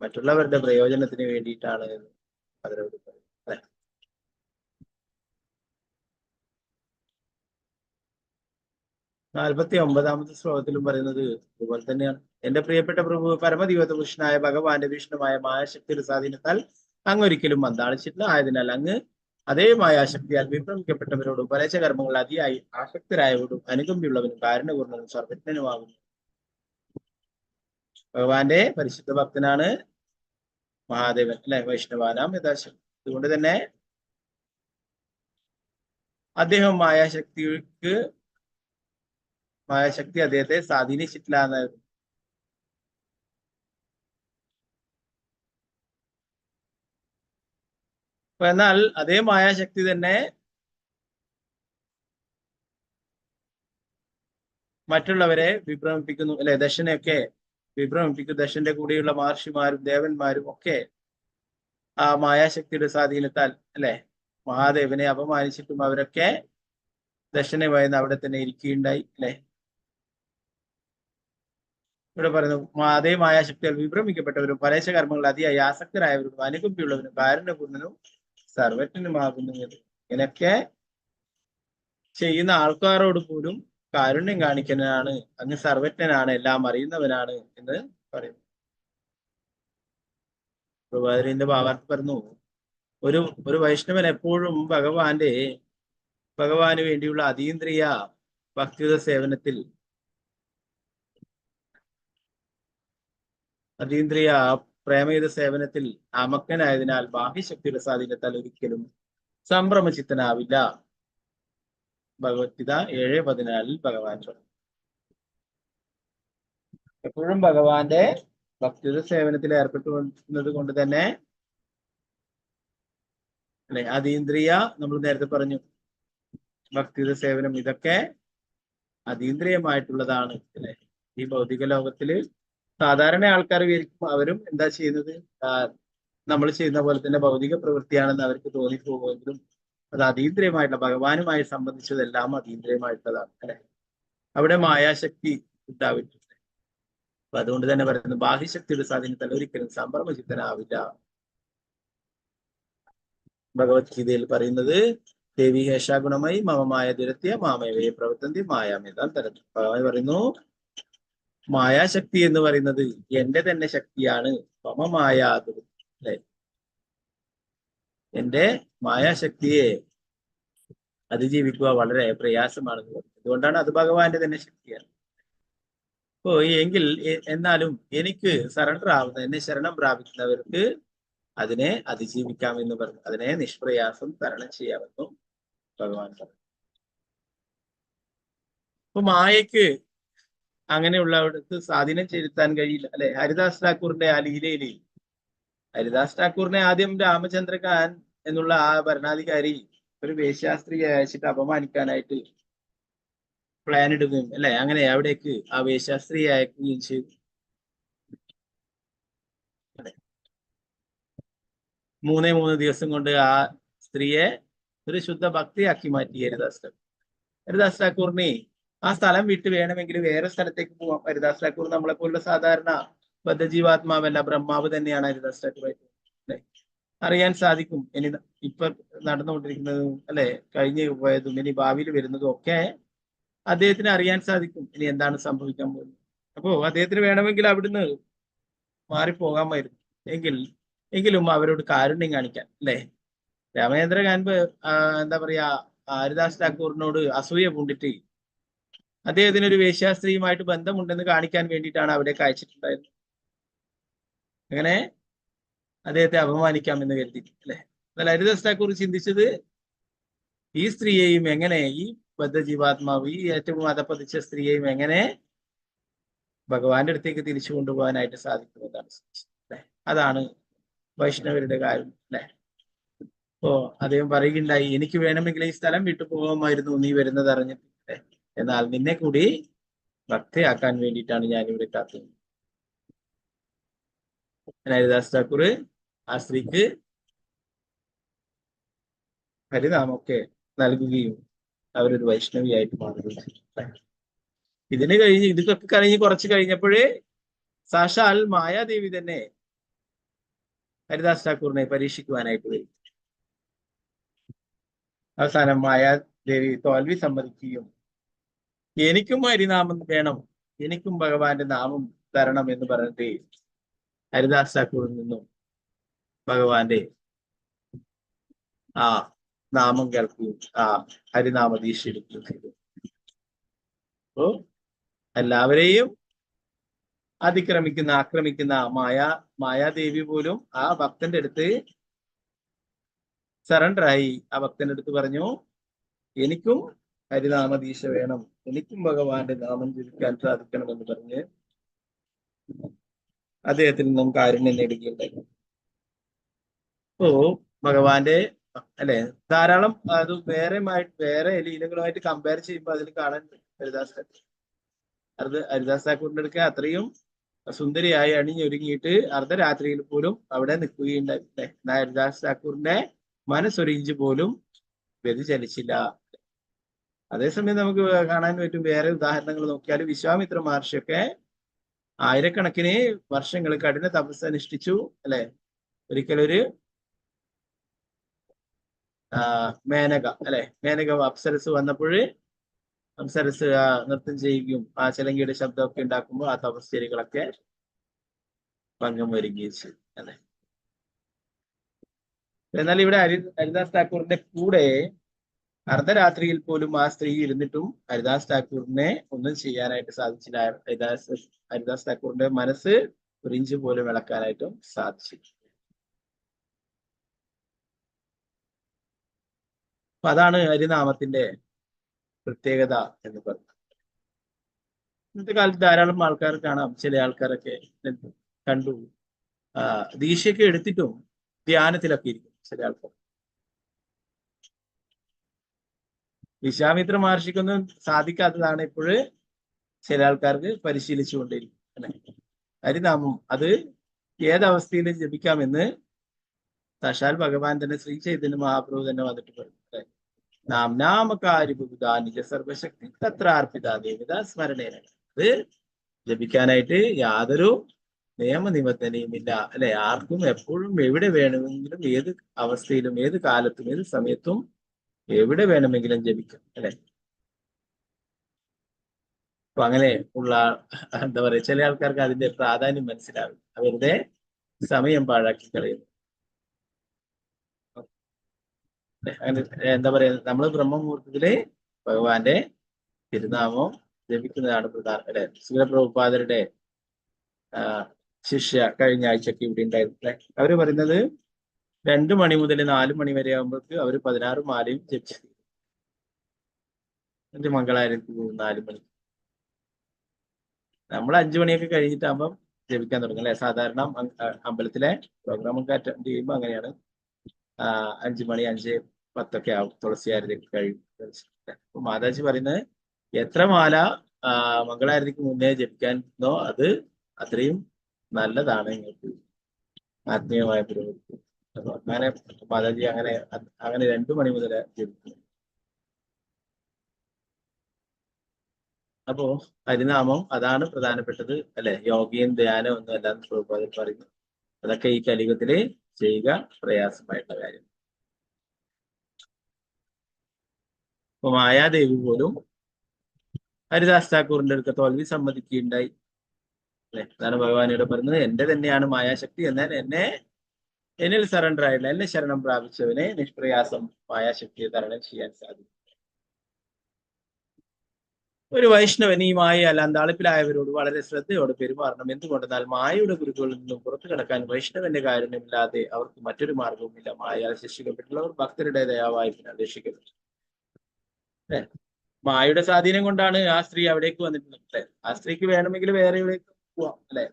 മറ്റുള്ളവരുടെ പ്രയോജനത്തിന് വേണ്ടിയിട്ടാണ് എന്ന് അവരോട് പറയും അല്ലെ. 49-ാമത്തെ ശ്ലോകത്തിലും പറയുന്നത് അതുപോലെ തന്നെയാണ്. എന്റെ പ്രിയപ്പെട്ട പ്രഭു പരമദിവ്യപുരുഷനായ ഭഗവാന്റെ വിഷ്ണുമായ മായാശക്തിയുടെ സ്വാധീനത്താൽ അങ്ങ് ഒരിക്കലും മന്ദാളിച്ചിട്ടില്ല. ആയതിനാൽ അങ്ങ് അതേ മായാശക്തിയാൽ വിഭ്രമിക്കപ്പെട്ടവരോടും പരചകർമ്മങ്ങൾ അതിയായി ആസക്തരായവരോടും അനുകമ്പയുള്ളവനും കാരുണ്യപൂർണ്ണനും സർവജ്ഞനുമാകുന്നു. ഭഗവാന്റെ പരിശുദ്ധ ഭക്തനാണ് മഹാദേവൻ അല്ലെ, വൈഷ്ണവാനാം യഥാശക്തി. അതുകൊണ്ട് തന്നെ അദ്ദേഹം മായാശക്തി അദ്ദേഹത്തെ സ്വാധീനിച്ചിട്ടില്ല എന്നായിരുന്നു. എന്നാൽ അതേ മായാശക്തി തന്നെ മറ്റുള്ളവരെ വിഭ്രമിപ്പിക്കുന്നു അല്ലെ, ദശനെയൊക്കെ വിഭ്രമിപ്പിക്കും. ദശന്റെ കൂടെയുള്ള മഹർഷിമാരും ദേവന്മാരും ഒക്കെ ആ മായാശക്തിയുടെ സ്വാധീനത്താൽ അല്ലെ മഹാദേവനെ അപമാനിച്ചിട്ടും അവരൊക്കെ ദശനെ ഭയന്ന് അവിടെ തന്നെ ഇരിക്കുകയുണ്ടായി അല്ലെ. ഇവിടെ പറയുന്നു അതേ മായാശക്തിയാൽ വിഭ്രമിക്കപ്പെട്ടവരും പരേശകർമ്മങ്ങൾ അതിയായി ആസക്തരായവരും അനുകമ്പയുള്ളവരും കാരുണ്യപൂർണ്ണനും സർവജ്ഞനുമാകുന്നു. ഇങ്ങനെയൊക്കെ ചെയ്യുന്ന ആൾക്കാരോട് പോലും കാരുണ്യം കാണിക്കുന്നതാണ്, അങ്ങ് സർവജ്ഞനാണ്, എല്ലാം അറിയുന്നവനാണ് എന്ന് പറയുന്നു. പ്രഭാകരന്റെ ഭാവാർത്ഥം പറഞ്ഞു, ഒരു വൈഷ്ണവൻ എപ്പോഴും ഭഗവാന് വേണ്ടിയുള്ള അതീന്ദ്രിയ ഭക്തിയുത സേവനത്തിൽ, അതീന്ദ്രിയ പ്രേമയുത സേവനത്തിൽ അമഗ്നായതിനാൽ ബാഹ്യശക്തിയുടെ സ്വാധീനത്താൽ ഒരിക്കലും സംഭ്രമചിത്തനാവില്ല. ഭഗവത്ഗീത 7:14 ഭഗവാൻ പറഞ്ഞു. എപ്പോഴും ഭഗവാന്റെ ഭക്തിയുത സേവനത്തിൽ ഏർപ്പെട്ടുന്നത് കൊണ്ട് തന്നെ അല്ലെ, അതീന്ദ്രിയ നമ്മൾ നേരത്തെ പറഞ്ഞു ഭക്തിയുത സേവനം ഇതൊക്കെ അതീന്ദ്രിയമായിട്ടുള്ളതാണ് അല്ലെ. ഈ ഭൗതിക ലോകത്തില് സാധാരണ ആൾക്കാർ വിചാരിക്കും അവരും എന്താ ചെയ്യുന്നത്, നമ്മൾ ചെയ്യുന്ന പോലെ തന്നെ ഭൗതിക പ്രവൃത്തിയാണെന്ന് അവർക്ക് തോന്നിപ്പോകുമെങ്കിലും അത് അതീന്ദ്രിയമായിട്ടുള്ള ഭഗവാനുമായി സംബന്ധിച്ചതെല്ലാം അതീന്ദ്രിയമായിട്ടുള്ളതാണ് അല്ലെ. അവിടെ മായാശക്തി ഉണ്ടാവില്ല. അപ്പൊ അതുകൊണ്ട് തന്നെ പറയുന്നത് ബാഹ്യശക്തിയുടെ സ്വാധീനത്താൽ ഒരിക്കലും സംഭ്രമചിത്തനാവില്ല. ഭഗവത്ഗീതയിൽ പറയുന്നത് ദേവി ഹേഷാഗുണമായി മമമായ ദുരത്യ മാമയവയെ പ്രവർത്തന്തി മായാമേതാൻ തരത്തിൽ. ഭഗവാൻ പറയുന്നു മായാശക്തി എന്ന് പറയുന്നത് എന്റെ തന്നെ ശക്തിയാണ്. മമമായ അല്ലെ, എന്റെ മായാശക്തിയെ അതിജീവിക്കുക വളരെ പ്രയാസമാണെന്ന് പറഞ്ഞു. അതുകൊണ്ടാണ് അത് ഭഗവാന്റെ തന്നെ ശക്തിയാണ്. അപ്പോ എന്നാലും എനിക്ക് സറണ്ടർ ആവുന്ന, എന്നെ ശരണം പ്രാപിക്കുന്നവർക്ക് അതിനെ അതിജീവിക്കാമെന്ന് പറഞ്ഞു. അതിനെ നിഷ്പ്രയാസം തരണം ചെയ്യാമെന്നും ഭഗവാൻ പറഞ്ഞു. അപ്പൊ മായയ്ക്ക് അങ്ങനെയുള്ളവിടത്ത് സ്വാധീനം ചെലുത്താൻ കഴിയില്ല അല്ലെ. ഹരിദാസ് ഠാക്കൂറിന്റെ ആ ലീലയില് ഹരിദാസ് ഠാക്കൂറിനെ ആദ്യം രാമചന്ദ്രഖാൻ എന്നുള്ള ആ ഭരണാധികാരി ഒരു വേശ്യാസ്ത്രീയെ അയച്ചിട്ട് അപമാനിക്കാനായിട്ട് പ്ലാൻ ഇടുകയും അല്ലെ, അങ്ങനെ അവിടേക്ക് ആ വേശ്യാസ്ത്രീയെ അയക്കുകയും ചെയ്തു. 3 ദിവസം കൊണ്ട് ആ സ്ത്രീയെ ഒരു ശുദ്ധ ഭക്തിയാക്കി മാറ്റി ഹരിദാസ് ഠാക്കൂർ. ഹരിദാസ് ഠാക്കൂറിനെ ആ സ്ഥലം വിട്ട് വേണമെങ്കിൽ വേറെ സ്ഥലത്തേക്ക് പോവാം. ഹരിദാസ് ഠാക്കൂർ നമ്മളെ പോലുള്ള സാധാരണ ബദ്ധജീവാത്മാവല്ല, ബ്രഹ്മാവ് തന്നെയാണ് ഹരിദാസ് ഠാക്കൂറായിട്ട് അല്ലെ. അറിയാൻ സാധിക്കും ഇനി ഇപ്പൊ നടന്നുകൊണ്ടിരിക്കുന്നതും അല്ലെ, കഴിഞ്ഞു പോയതും ഇനി ഭാവിയിൽ വരുന്നതും ഒക്കെ അദ്ദേഹത്തിന് അറിയാൻ സാധിക്കും ഇനി എന്താണ് സംഭവിക്കാൻ പോകുന്നത്. അപ്പോ അദ്ദേഹത്തിന് വേണമെങ്കിൽ അവിടുന്ന് മാറിപ്പോകാമായിരുന്നു. എങ്കിലും അവരോട് കാരുണ്യം കാണിക്കാൻ അല്ലെ. രാമചന്ദ്രഖാൻ എന്താ പറയാ, ഹരിദാസ് ഠാക്കൂറിനോട് അസൂയ പൂണ്ടിട്ട് അദ്ദേഹത്തിന് ഒരു വേശ്യാസ്ത്രീയുമായിട്ട് ബന്ധമുണ്ടെന്ന് കാണിക്കാൻ വേണ്ടിയിട്ടാണ് അവിടേക്ക് അയച്ചിട്ടുണ്ടായിരുന്നത്. അങ്ങനെ അദ്ദേഹത്തെ അപമാനിക്കാമെന്ന് കരുതി അല്ലെ. എന്നാൽ ഹരിദാസ് ഠാക്കൂർ ചിന്തിച്ചത് ഈ സ്ത്രീയെയും എങ്ങനെ, ഈ ബദ്ധജീവാത്മാവ്, ഈ ഏറ്റവും അധപ്പതിച്ച സ്ത്രീയെയും എങ്ങനെ ഭഗവാന്റെ അടുത്തേക്ക് തിരിച്ചു കൊണ്ടുപോകാനായിട്ട് സാധിക്കുന്നതാണ്. അതാണ് വൈഷ്ണവരുടെ കാര്യം അല്ലെ. അപ്പോ അദ്ദേഹം പറയുകയുണ്ടായി, എനിക്ക് വേണമെങ്കിൽ ഈ സ്ഥലം വിട്ടു പോകാമായിരുന്നു, നീ വരുന്നത് അറിഞ്ഞിട്ടില്ലേ, എന്നാൽ നിന്നെ കൂടി ഭക്തയാക്കാൻ വേണ്ടിയിട്ടാണ് ഞാൻ ഇവിടെ കാത്തുന്നത്. ഹരിദാസ് ഠാക്കൂർ ആ സ്ത്രീക്ക് ഹരിനാമൊക്കെ നൽകുകയും അവരൊരു വൈഷ്ണവിയായിട്ട് മാറുകയും. ഇതൊക്കെ കഴിഞ്ഞ് കുറച്ച് കഴിഞ്ഞപ്പോഴേ സാക്ഷാൽ മായാദേവി തന്നെ ഹരിദാസ് ഠാക്കൂറിനെ പരീക്ഷിക്കുവാനായിട്ട് വരും. അവസാനം മായാദേവി തോൽവി സമ്മതിക്കുകയും എനിക്കും ഹരിനാമം വേണം, എനിക്കും ഭഗവാന്റെ നാമം തരണം എന്ന് പറഞ്ഞിട്ട് ഹരിദാസ് ഠാക്കൂറിൽ നിന്നും ഭഗവാന്റെ ആ നാമം കേൾക്കുകയും ആ ഹരിനാമ ദീക്ഷ എടുക്കുകയും ചെയ്തു. അപ്പോ എല്ലാവരെയും ആക്രമിക്കുന്ന മായാദേവി പോലും ആ ഭക്തന്റെ അടുത്ത് സറണ്ടറായി. ആ ഭക്തന്റെ അടുത്ത് പറഞ്ഞു, എനിക്കും ഹരിനാമ ദീക്ഷ വേണം, എനിക്കും ഭഗവാന്റെ നാമം ജപിക്കാൻ സാധിക്കണമെന്ന് പറഞ്ഞ് അദ്ദേഹത്തിൽ നിന്നും കാരുണ്യം നേടുകയുണ്ടായി. അപ്പോ ഭഗവാന്റെ അല്ലെ ധാരാളം അത് വേറെ ലീലകളുമായിട്ട് കമ്പയർ ചെയ്യുമ്പോൾ അതിൽ കാണാൻ ഹരിദാസ് ഠാക്കൂറിന്റെ അടുക്ക അത്രയും സുന്ദരിയായി അണിഞ്ഞൊരുങ്ങിയിട്ട് അർദ്ധരാത്രിയിൽ പോലും അവിടെ നിൽക്കുകയുണ്ടായി. എന്നാൽ ഹരിദാസ് ഠാക്കൂറിന്റെ മനസ്സൊരിഞ്ച് പോലും വ്യതിചലിച്ചില്ല. അതേസമയം നമുക്ക് കാണാൻ പറ്റും വേറെ ഉദാഹരണങ്ങൾ നോക്കിയാൽ വിശ്വാമിത്ര മഹർഷിയൊക്കെ ആയിരക്കണക്കിന് വർഷങ്ങൾ കഠിന തപസ് അനുഷ്ഠിച്ചു അല്ലെ. ഒരിക്കലൊരു മേനക അപ്സരസ് വന്നപ്പോൾ അപ്സരസ് നൃത്തം ചെയ്യുകയും ആ ചിലങ്കയുടെ ശബ്ദമൊക്കെ ഉണ്ടാക്കുമ്പോൾ ആ തപശ്ചര്യകളൊക്കെ ഭംഗം വരികയും ചെയ്തു അല്ലെ. എന്നാൽ ഇവിടെ ഹരിദാസ് ഠാക്കൂറിന്റെ കൂടെ അർദ്ധരാത്രിയിൽ പോലും ആ സ്ത്രീ ഇരുന്നിട്ടും ഹരിദാസ് ഠാക്കൂറിനെ ഒന്നും ചെയ്യാനായിട്ട് സാധിച്ചില്ല. ഹരിദാസ് ഠാക്കൂറിന്റെ മനസ്സ് ഒരു ഇഞ്ച് പോലും ഇളക്കാനായിട്ടും സാധിച്ചില്ല. അപ്പൊ അതാണ് ഹരിനാമത്തിന്റെ പ്രത്യേകത എന്ന് പറയുന്നത്. ഇന്നത്തെ കാലത്ത് ധാരാളം ആൾക്കാർ കാണാം, ചില ആൾക്കാരൊക്കെ കണ്ടു ദീക്ഷയൊക്കെ എടുത്തിട്ടും ധ്യാനത്തിലൊക്കെ ഇരിക്കും ചില ആൾക്കാർ. വിശ്വാമിത്ര മഹർഷിക്കൊന്നും സാധിക്കാത്തതാണ് ഇപ്പോഴ് ചില ആൾക്കാർക്ക് പരിശീലിച്ചുകൊണ്ടിരിക്കും അല്ലെ. ഹരിനാമം അത് ഏതവസ്ഥയിലും ജപിക്കാമെന്ന് സാക്ഷാൽ ഭഗവാൻ തന്നെ ശ്രീ ചൈതന്യ മഹാപ്രഭു തന്നെ വന്നിട്ട് പറയും. നാം നാമകാരിബുധ നിജ സർവശക്തി തത്രാർപ്പിത ദേവത സ്മരണേന. അത് ജപിക്കാനായിട്ട് യാതൊരു നിയമനിബന്ധനയും ഇല്ല അല്ലെ. ആർക്കും എപ്പോഴും എവിടെ വേണമെങ്കിലും ഏത് അവസ്ഥയിലും ഏത് കാലത്തും ഏത് സമയത്തും എവിടെ വേണമെങ്കിലും ജപിക്കാം അല്ലെ. അപ്പൊ അങ്ങനെ ഉള്ള എന്താ പറയാ, ചില ആൾക്കാർക്ക് അതിന്റെ പ്രാധാന്യം മനസ്സിലാവും, അവരുടെ സമയം പാഴാക്കി കളയുന്നു. അങ്ങനെ എന്താ പറയാ, നമ്മൾ ബ്രഹ്മമുഹൂർത്തത്തില് ഭഗവാന്റെ തിരുനാമം ജപിക്കുന്നതാണ് പ്രധാനം അല്ലെ. ശിവപ്രഭുപാദരുടെ ശിഷ്യ കഴിഞ്ഞ ആഴ്ചക്ക് ഇവിടെ ഉണ്ടായിരുന്നു. അവര് പറയുന്നത് 2 മണി മുതൽ 4 മണി വരെ ആകുമ്പോഴേക്ക് അവര് 16 മാലയും ജപിച്ചു. മംഗളാരത്തി 4 മണി. നമ്മൾ 5 മണിയൊക്കെ കഴിഞ്ഞിട്ടാകുമ്പം ജപിക്കാൻ തുടങ്ങും അല്ലെ. സാധാരണ അമ്പലത്തിലെ പ്രോഗ്രാമൊക്കെ അറ്റൻഡ് ചെയ്യുമ്പോൾ അങ്ങനെയാണ്. 5 മണി 5:10 ആവും തുളസി ആരതിക്ക് കഴിയും. അപ്പൊ മാതാജി പറയുന്നത് എത്ര മാല മംഗളാരതിക്ക് മുന്നേ ജപിക്കാനോ അത് അത്രയും നല്ലതാണ് നിങ്ങൾക്ക് ആത്മീയമായ പുരോഗതി. അപ്പൊ അങ്ങനെ മാതാജി അങ്ങനെ 2 മണി മുതൽ ജപിക്കുന്നു. അപ്പോ ഹരിനാമം അതാണ് പ്രധാനപ്പെട്ടത് അല്ലെ. യോഗയും ധ്യാനം ഒന്നും അല്ലാന്ന് പ്രഭുപാദൻ പറയുന്നു. അതൊക്കെ ഈ കലിയുഗത്തില് ചെയ്യുക പ്രയാസമായിട്ടുള്ള കാര്യം. അപ്പൊ മായാദേവി പോലും ഹരിദാസ് ഠാക്കൂറിന്റെ അടുക്ക തോൽവി സമ്മതിക്കുകയുണ്ടായി അല്ലെ. അതാണ് ഭഗവാനോട് പറയുന്നത്, എന്റെ തന്നെയാണ് മായാശക്തി, എന്നാൽ എന്നിൽ സറണ്ടർ ആയില്ല, എന്നെ ശരണം പ്രാപിച്ചവനെ നിഷ്പ്രയാസം മായാശക്തിയെ തരണം ചെയ്യാൻ സാധിക്കും. ഒരു വൈഷ്ണവൻ ഈ മായ അല്ലാണ്ട് അളിപ്പിലായവരോട് വളരെ ശ്രദ്ധയോടെ പെരുമാറണം. എന്തുകൊണ്ടെന്നാൽ മായയുടെ കുരുക്കുകളിൽ നിന്നും പുറത്തു കിടക്കാൻ വൈഷ്ണവന്റെ കാരുണ്യമില്ലാതെ അവർക്ക് മറ്റൊരു മാർഗവുമില്ല. മായ ശിക്ഷിക്കപ്പെട്ടുള്ളവർ ഭക്തരുടെ ദയാവായ്പിനാൽ രക്ഷിക്കപ്പെട്ടു. അല്ലെ? മായയുടെ സ്വാധീനം കൊണ്ടാണ് ആ സ്ത്രീ അവിടേക്ക് വന്നിട്ടുള്ളത് അല്ലെ? ആ സ്ത്രീക്ക് വേണമെങ്കിൽ വേറെ എവിടേക്ക് പോവാം അല്ലെ?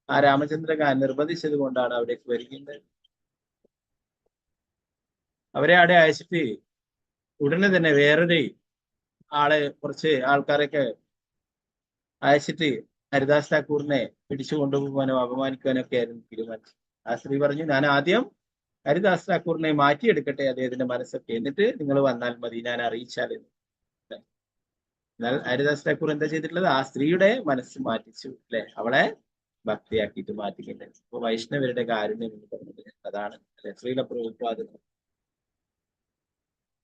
ആ രാമചന്ദ്രൻ നിർബന്ധിച്ചത് കൊണ്ടാണ് അവിടേക്ക് വരികയുണ്ടായത്. അവരെ അവിടെ അയച്ചിട്ട് ഉടനെ തന്നെ വേറൊരു ആളെ, കുറച്ച് ആൾക്കാരൊക്കെ അയച്ചിട്ട് ഹരിദാസ് ഠാക്കൂറിനെ പിടിച്ചു കൊണ്ടുപോകാനോ അപമാനിക്കാനോ ഒക്കെ ആയിരുന്നു തീരുമാനിച്ചു. ആ സ്ത്രീ പറഞ്ഞു, ഞാൻ ആദ്യം ഹരിദാസ് ഠാക്കൂറിനെ മാറ്റിയെടുക്കട്ടെ അദ്ദേഹത്തിന്റെ മനസ്സൊക്കെ, എന്നിട്ട് നിങ്ങൾ വന്നാൽ മതി, ഞാൻ അറിയിച്ചാൽ. എന്നാൽ ഹരിദാസ് ഠാക്കൂർ എന്താ ചെയ്തിട്ടുള്ളത്? ആ സ്ത്രീയുടെ മനസ്സ് മാറ്റിച്ചു അല്ലെ? അവളെ ഭക്തിയാക്കിയിട്ട് മാറ്റിക്കുന്നത്. ഇപ്പൊ വൈഷ്ണവരുടെ കാരുണ്യം എന്ന് പറഞ്ഞത് അതാണ് അല്ലെ? ശ്രീല പ്രഭുപാദം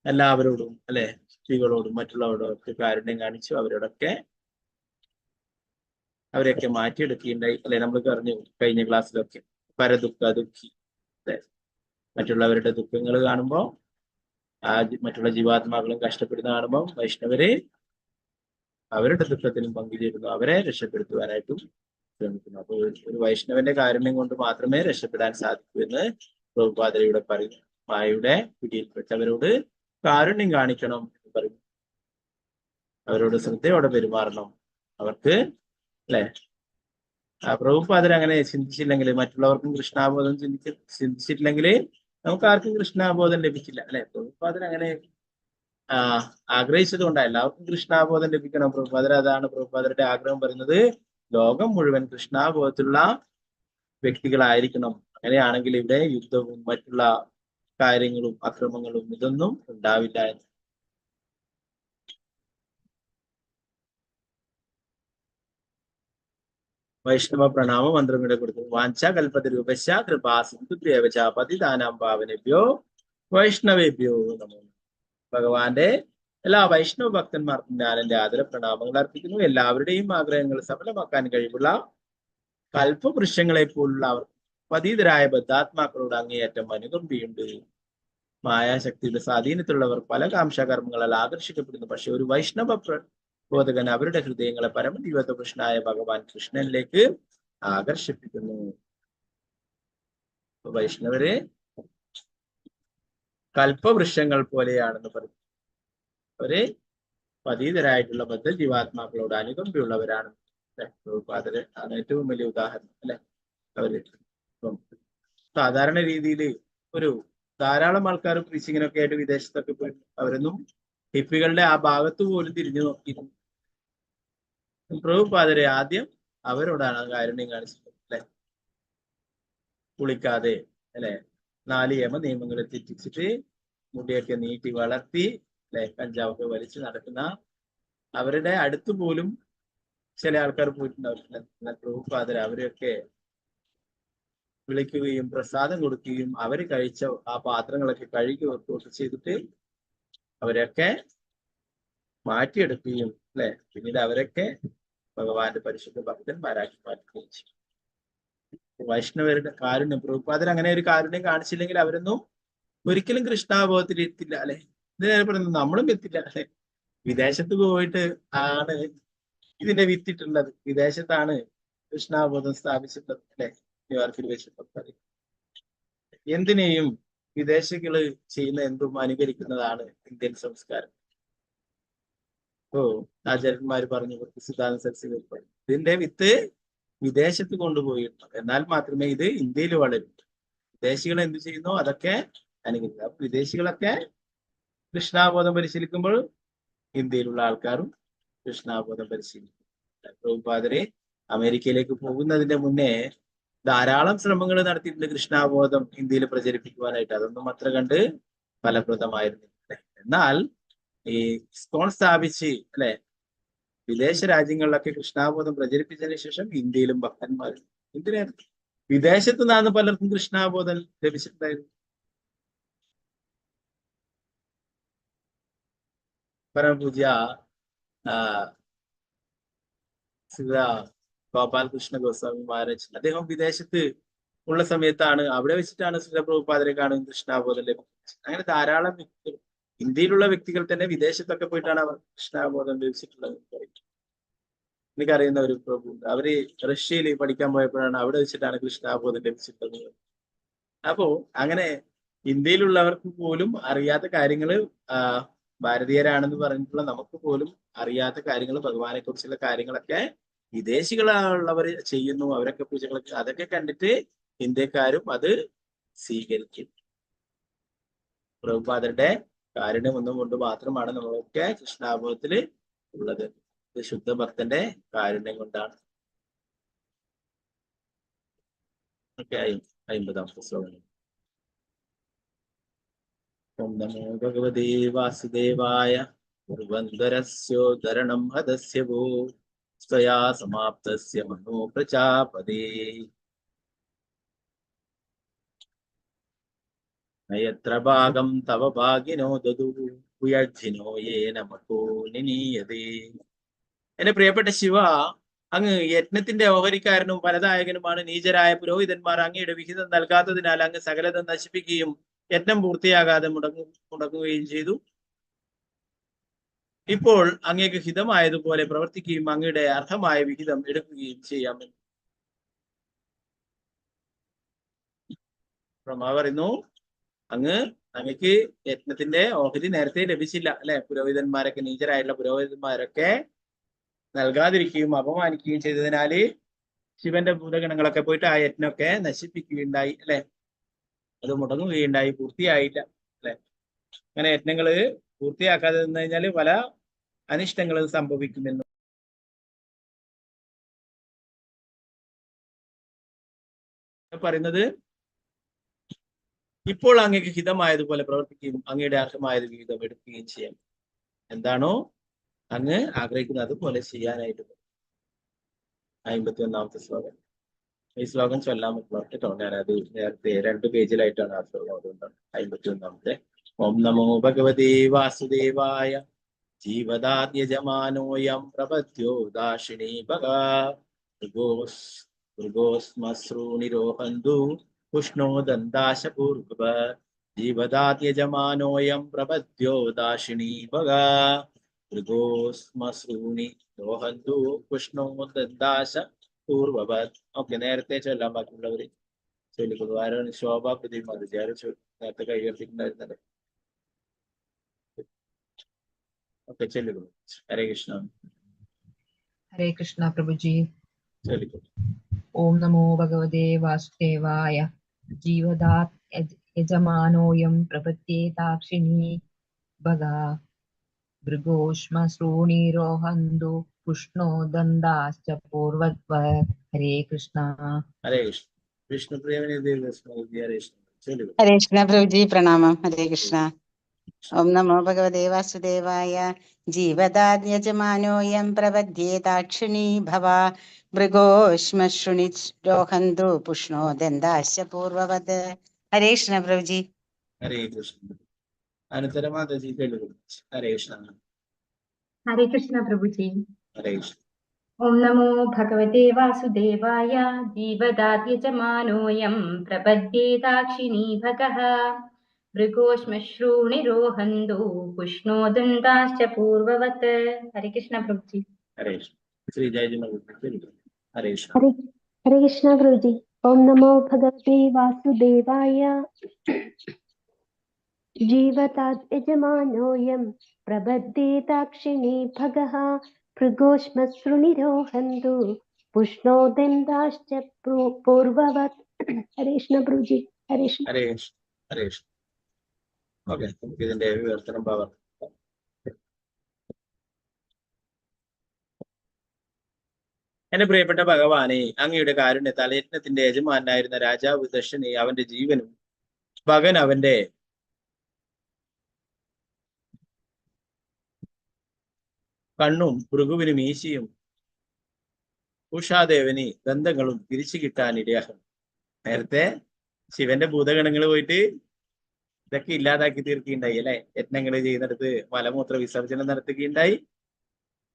എല്ലാവരോടും അല്ലെ, സ്ത്രീകളോടും മറ്റുള്ളവരോടും ഒക്കെ കാരുണ്യം കാണിച്ചു. അവരെയൊക്കെ മാറ്റിയെടുക്കുകയുണ്ടായി അല്ലെ? നമ്മൾ പറഞ്ഞു കഴിഞ്ഞ ക്ലാസ്സിലൊക്കെ, പരദുഃഖ ദുഃഖി അല്ലെ? മറ്റുള്ളവരുടെ ദുഃഖങ്ങൾ കാണുമ്പോൾ, മറ്റുള്ള ജീവാത്മാക്കളും കഷ്ടപ്പെടുന്ന കാണുമ്പോൾ വൈഷ്ണവര് അവരുടെ ദുഃഖത്തിനും പങ്കുചേരുന്നു, അവരെ രക്ഷപ്പെടുത്തുവാനായിട്ടും ശ്രമിക്കുന്നു. അപ്പോൾ ഒരു വൈഷ്ണവന്റെ കാരുണ്യം കൊണ്ട് മാത്രമേ രക്ഷപ്പെടാൻ സാധിക്കൂ എന്ന് പ്രഭുപാദരയുടെ പറയുന്നു. മായയുടെ പിടിയിൽപ്പെട്ടവരോട് കാരുണ്യം കാണിക്കണം എന്ന് പറയുന്നു. അവരോട് ശ്രദ്ധയോടെ പെരുമാറണം. അവർക്ക് അല്ലെ? പ്രഭുപാദർ അങ്ങനെ ചിന്തിച്ചില്ലെങ്കിൽ, മറ്റുള്ളവർക്കും കൃഷ്ണാബോധം ചിന്തിച്ചിട്ടില്ലെങ്കിൽ നമുക്ക് ആർക്കും കൃഷ്ണാബോധം ലഭിക്കില്ല അല്ലെ? പ്രഭുപാദർ അങ്ങനെ ആഗ്രഹിച്ചത് കൊണ്ടാണ് എല്ലാവർക്കും കൃഷ്ണാബോധം ലഭിക്കണം. പ്രഭുപാദർ അതാണ് പ്രഭുപാദരുടെ ആഗ്രഹം പറയുന്നത്, ലോകം മുഴുവൻ കൃഷ്ണാബോധത്തിലുള്ള വ്യക്തികളായിരിക്കണം. അങ്ങനെയാണെങ്കിൽ ഇവിടെ യുദ്ധവും മറ്റുള്ള കാര്യങ്ങളും അക്രമങ്ങളും ഇതൊന്നും ഉണ്ടാവില്ല എന്ന്. വൈഷ്ണവ പ്രണാമ മന്ത്രം ഇവിടെ കൊടുത്തു. വാഞ്ച കൽപ്പത രൂപശ കൃപാസിന്ധു ദേവച പതിദാനാം പാവനേഭ്യോ വൈഷ്ണവേഭ്യോ നമോ. ഭഗവാന്റെ എല്ലാ വൈഷ്ണവ ഭക്തന്മാർക്കും ഞാൻ എന്റെ ആദര പ്രണാമങ്ങൾ അർപ്പിക്കുന്നു. എല്ലാവരുടെയും ആഗ്രഹങ്ങൾ സഫലമാക്കാൻ കഴിവുള്ള കൽപ്പവൃക്ഷങ്ങളെ പോലുള്ള അവർ പതീതരായ ബദ്ധാത്മാക്കളോട് അങ്ങേയറ്റം അനുകമ്പയുണ്ട്. മായാശക്തിയുടെ സ്വാധീനത്തിലുള്ളവർ പല കാംക്ഷാകർമ്മങ്ങളാൽ ആകർഷിക്കപ്പെടുന്നു. പക്ഷെ ഒരു വൈഷ്ണവ ബോധകൻ അവരുടെ ഹൃദയങ്ങളെ പരമദിവ്യപുരുഷനായ ഭഗവാൻ കൃഷ്ണനിലേക്ക് ആകർഷിപ്പിക്കുന്നു. വൈഷ്ണവരെ കൽപ്പവൃക്ഷങ്ങൾ പോലെയാണെന്ന് പറയും. അവര് പതീതരായിട്ടുള്ള ബദ്ധ ജീവാത്മാക്കളോട് അനുകമ്പയുള്ളവരാണ്. പ്രഭുപാദര് ആണ് ഏറ്റവും വലിയ ഉദാഹരണം അല്ലെ? അവര് സാധാരണ രീതിയിൽ ഒരു ധാരാളം ആൾക്കാർ പ്രീച്ചിങ്ങിനൊക്കെ ആയിട്ട് വിദേശത്തൊക്കെ പോയി, അവരൊന്നും ഹിപ്പികളുടെ ആ ഭാഗത്ത് പോലും തിരിഞ്ഞു നോക്കിയിരുന്നു. പ്രഭുപാദരെ ആദ്യം അവരോടാണ് കാരുണ്യം കാണിച്ചത് അല്ലെ? കുളിക്കാതെ അല്ലെ, 4 യമ നിയമങ്ങളെ തെറ്റിച്ചിട്ട് മുടിയൊക്കെ നീട്ടി വളർത്തി അല്ലെ, കഞ്ചാവൊക്കെ വലിച്ചു നടക്കുന്ന അവരുടെ അടുത്ത് പോലും ചില ആൾക്കാർ പോയിട്ടുണ്ടാവില്ല. എന്നാൽ പ്രഭുപാദർ അവരെയൊക്കെ വിളിക്കുകയും പ്രസാദം കൊടുക്കുകയും അവര് കഴിച്ച ആ പാത്രങ്ങളൊക്കെ കഴുകി വെക്കുകയൊക്കെ ചെയ്തിട്ട് അവരെയൊക്കെ മാറ്റിയെടുക്കുകയും അല്ലെ, പിന്നീട് അവരൊക്കെ ഭഗവാന്റെ പരിശുദ്ധ ഭക്തന്മാരാക്കി മാറ്റുകയും ചെയ്യും. വൈഷ്ണവരുടെ കാരുണ്യം, പ്രഭുപാദർ അങ്ങനെ ഒരു കാരുണ്യം കാണിച്ചില്ലെങ്കിൽ അവരൊന്നും ഒരിക്കലും കൃഷ്ണാബോധത്തിൽ എത്തില്ല അല്ലെ? ഇത് പറയുന്നത് നമ്മളും എത്തില്ല അല്ലെ? വിദേശത്ത് പോയിട്ട് ആണ് ഇതിന്റെ വിത്തിട്ടുള്ളത്. വിദേശത്താണ് കൃഷ്ണാബോധം സ്ഥാപിച്ചിട്ടുള്ളത് അല്ലെ? ന്യൂയോർക്കിൽ വെച്ചിട്ടുള്ളത്. എന്തിനേയും വിദേശികള് ചെയ്യുന്ന എന്തും അനുകരിക്കുന്നതാണ് ഇന്ത്യൻ സംസ്കാരം. ആചാര്യന്മാർ പറഞ്ഞു, സിദ്ധാന്ത സരസ്വതി പറഞ്ഞു, ഇതിന്റെ വിത്ത് വിദേശത്ത് കൊണ്ടുപോയിട്ടുണ്ട്, എന്നാൽ മാത്രമേ ഇത് ഇന്ത്യയിൽ വളരൂ. വിദേശികൾ എന്ത് ചെയ്യുന്നോ അതൊക്കെ അനുകരിക്കുക. അപ്പൊ വിദേശികളൊക്കെ കൃഷ്ണാബോധം പരിശീലിക്കുമ്പോൾ ഇന്ത്യയിലുള്ള ആൾക്കാരും കൃഷ്ണാബോധം പരിശീലിക്കും. പ്രഭുപാദരെ അമേരിക്കയിലേക്ക് പോകുന്നതിന്റെ മുന്നേ ധാരാളം ശ്രമങ്ങൾ നടത്തിയിട്ടുണ്ട് കൃഷ്ണാബോധം ഇന്ത്യയിൽ പ്രചരിപ്പിക്കുവാനായിട്ട്. അതൊന്നും അത്ര കണ്ട് ഫലപ്രദമായിരുന്നില്ല. എന്നാൽ ഈ ഇസ്കോൺ സ്ഥാപിച്ച് അല്ലെ, വിദേശ രാജ്യങ്ങളിലൊക്കെ കൃഷ്ണാബോധം പ്രചരിപ്പിച്ചതിന് ശേഷം ഇന്ത്യയിലും ഭക്തന്മാർ, എന്തിനാണ് വിദേശത്ത് നിന്നാണ് പലർക്കും കൃഷ്ണാബോധം ലഭിച്ചിട്ടുണ്ടായിരുന്നു. പരമപൂജ്യ ഗോപാലകൃഷ്ണ ഗോസ്വാമി മഹാരാജ്, അദ്ദേഹം വിദേശത്ത് ഉള്ള സമയത്താണ്, അവിടെ വെച്ചിട്ടാണ് ശ്രീല പ്രഭുപാദരെ കാണും കൃഷ്ണാബോധം ലഭിച്ചത്. അങ്ങനെ ധാരാളം വ്യക്തികൾ, ഇന്ത്യയിലുള്ള വ്യക്തികൾ തന്നെ വിദേശത്തൊക്കെ പോയിട്ടാണ് അവർ കൃഷ്ണാബോധം ലഭിച്ചിട്ടുള്ളത്. എനിക്കറിയുന്ന ഒരു പ്രഭു ഉണ്ട്, അവര് റഷ്യയിൽ പഠിക്കാൻ പോയപ്പോഴാണ് അവിടെ വെച്ചിട്ടാണ് കൃഷ്ണാബോധം ലഭിച്ചിട്ടുള്ളത്. അപ്പോ അങ്ങനെ ഇന്ത്യയിലുള്ളവർക്ക് പോലും അറിയാത്ത കാര്യങ്ങള് ഭാരതീയരാണെന്ന് പറഞ്ഞിട്ടുള്ള നമുക്ക് പോലും അറിയാത്ത കാര്യങ്ങൾ, ഭഗവാനെ കുറിച്ചുള്ള കാര്യങ്ങളൊക്കെ വിദേശികളുള്ളവർ ചെയ്യുന്നു, അവരൊക്കെ പൂജകളൊക്കെ, അതൊക്കെ കണ്ടിട്ട് ഇന്ത്യക്കാരും അത് സ്വീകരിക്കും. പ്രഭുപാദരുടെ കാരുണ്യം ഒന്നും കൊണ്ട് മാത്രമാണ് നമ്മളൊക്കെ കൃഷ്ണാനുഭവത്തിൽ ഉള്ളത്. ഇത് ശുദ്ധ ഭക്തന്റെ കാരുണ്യം കൊണ്ടാണ്. ഓക്കെ, 50-ാമത്തെ ശ്ലോകം. ഓം നമോ ഭഗവതേ വാസുദേവായ പൂർവന്തരസ്യോദ്ധരണം ഹദസ്യ ഭൂ സ്വയാ സമാപ്തസ്യ മനോ പ്രജാപതേ നയത്ര ഭാഗം തവ ഭാഗിനോ ദദു ഉയർജിനോ യേന മകോ നിനീയതേ. എന്റെ പ്രിയപ്പെട്ട ശിവ, അങ്ങ് യജ്ഞത്തിന്റെ ഓഹരിക്കാരനും ഫലദായകനുമാണ്. നീചരായ പുരോഹിതന്മാർ അങ്ങയുടെ വിഹിതം നൽകാത്തതിനാൽ അങ്ങ് സകലതും നശിപ്പിക്കുകയും യജ്ഞം പൂർത്തിയാകാതെ മുടങ്ങുകയും ചെയ്തു. ഇപ്പോൾ അങ്ങേക്ക് ഹിതമായതുപോലെ പ്രവർത്തിക്കുകയും അങ്ങയുടെ അർഹമായ വിഹിതം എടുക്കുകയും ചെയ്യാമെന്ന് ബ്രഹ്മ പറയുന്നു. അങ്ങക്ക് യജ്ഞത്തിന്റെ ഓഹരി നേരത്തെ ലഭിച്ചില്ല അല്ലെ? പുരോഹിതന്മാരൊക്കെ, നീചരായിട്ടുള്ള പുരോഹിതന്മാരൊക്കെ നൽകാതിരിക്കുകയും അപമാനിക്കുകയും ചെയ്തതിനാല് ശിവന്റെ ഭൂതഗണങ്ങളൊക്കെ പോയിട്ട് ആ യജ്ഞമൊക്കെ നശിപ്പിക്കുകയുണ്ടായി അല്ലെ? അത് മുടങ്ങുകയുണ്ടായി, പൂർത്തിയായില്ല അല്ലെ? അങ്ങനെ യജ്ഞങ്ങള് പൂർത്തിയാക്കാതെ നിന്ന് കഴിഞ്ഞാൽ പല അനിഷ്ടങ്ങളും സംഭവിക്കുമെന്ന് പറയുന്നത്. ഇപ്പോൾ അങ്ങേക്ക് ഹിതമായതുപോലെ പ്രവർത്തിക്കുകയും അങ്ങയുടെ അർഹമായത് വിഹിതം എടുക്കുകയും ചെയ്യാം. എന്താണോ അങ്ങ് ആഗ്രഹിക്കുന്നത് അതുപോലെ ചെയ്യാനായിട്ട്. 51-ാമത്തെ ശ്ലോകം. ഈ ശ്ലോകം ചൊല്ലാൻ പറ്റും കേട്ടോ. ഞാനത് നേരത്തെ 2 പേജിലായിട്ടാണ് ആ ശ്ലോകം, അതുകൊണ്ടാണ് 51-ാമത്തെ. ഓം നമോ ഭഗവതേ വാസുദേവായ ജീവദാദ്യജമാനോയം പ്രപദ്യോ ദാഷിണീ ഭഗാ മൃഗോസ്മശ്രൂണിരോഹന്തു പുഷ്ണോ ദന്താശ പൂർവ ജീവദാദ്യജമാനോയം പ്രപദ്യോ ദാഷിണീ ഭഗാ മൃഗോസ്മശ്രൂണി രോഹന്തു പുഷ്ണോ ദന്താശ പൂർവവത്. ഓക്കെ, നേരത്തെ ചൊല്ലാൻ ബാക്കിയുള്ളവര് ചൊല്ലിക്കൊള്ളു. ആരാണ്? ശോഭ പ്രതിമ. നേരത്തെ കൈ ഉയർത്തിയിട്ടുണ്ടായിരുന്നല്ലേ? ഓക്കെ, ചൊല്ലിക്കൊള്ളു. ഹരേ കൃഷ്ണ. ഹരേ കൃഷ്ണ പ്രഭുജി. ചൊല്ലിക്കൊള്ളു. ഓം നമോ ഭഗവതേ വാസുദേവായ ജീവദാത് യജമാനോയം പ്രപദ്യേതാക്ഷിണീ ഭഗാ ഭൃഗോഷ്മശ്രൂണിരോഹന്തു പുഷ്ണോ ദന്താശ്ച പൂർവവത്. ഹരേ കൃഷ്ണ. ഹരേ കൃഷ്ണ. വിഷ്ണുപ്രിയവനെ ഹരേ കൃഷ്ണ. ചൊല്ലിക്കൊള്ളു. ഹരേ കൃഷ്ണ പ്രഭുജി, പ്രണാമം. ഹരേ കൃഷ്ണ. ഓം നമോ ഭഗവതേ വാസുദേവായ ജീവദാദ്യജമാനോയം പ്രപദ്യേതാക്ഷിണീ ഭവാ മൃഗോശ്മശ്രുണിരോഹന്തു പുഷ്ണോ ദന്താശ്ച പൂർവവത്. ഹരേ കൃഷ്ണ പ്രഭുജി. ഹരേ കൃഷ്ണ. അനുത്തരമാതജി ചൊല്ലിക്കൊള്ളു. ഹരേ കൃഷ്ണ. ഹരേ കൃഷ്ണ പ്രഭുജി. ഹരേ കൃഷ്ണ. ഓം നമോ ഭഗവതേ വാസുദേവായ ജീവദാദ്യജമാനോയം പ്രപദ്യേതാക്ഷിണീ ഭഗഃ മൃഗോശ്മശ്രൂണിരോഹന്തു പുഷ്ണോ ദന്താശ്ച പൂർവവത്. ഹരേ കൃഷ്ണ പ്രഭുജി. ഹരേ കൃഷ്ണ. ശ്രീ ജയജിമ. ഹരേ കൃഷ്ണ. ഹരേ കൃഷ്ണ പ്രഭുജി. ഓം നമോ ഭഗവതേ വാസുദേവായ ജീവദാദ്യജമാനോയം പ്രപദ്യേതാക്ഷിണീ ഭഗഃ ഭൃഗോശ്മശ്രുണിരോഹന്തു പുഷ്ണോ ദന്താശ്ച പൂർവവത്. ഹരേ കൃഷ്ണ പ്രഭുജി. ഹരേ കൃഷ്ണ. ഹരേ കൃഷ്ണ. ഹരേ കൃഷ്ണ. ഓക്കെ, നമുക്ക് ഇതിന്റെ വിവർത്തനം പകർത്താം. എന്റെ പ്രിയപ്പെട്ട ഭഗവാനെ, അങ്ങയുടെ കാരുണ്യത്താൽ യജ്ഞത്തിന്റെ യജമാനായിരുന്ന രാജാവ് ദക്ഷനെ അവന്റെ ജീവനും ഭഗൻ അവന്റെ കണ്ണും ഭൃഗുവിന് മീശയും ഉഷാദേവന് ദന്തങ്ങളും തിരിച്ചു കിട്ടാൻ ഇടയാകും. നേരത്തെ ശിവന്റെ ഭൂതഗണങ്ങൾ പോയിട്ട് ഇതൊക്കെ ഇല്ലാതാക്കി തീർക്കുകയുണ്ടായി അല്ലെ? യജ്ഞങ്ങൾ ചെയ്യുന്നിടത്ത് മലമൂത്ര വിസർജനം നടത്തുകയുണ്ടായി.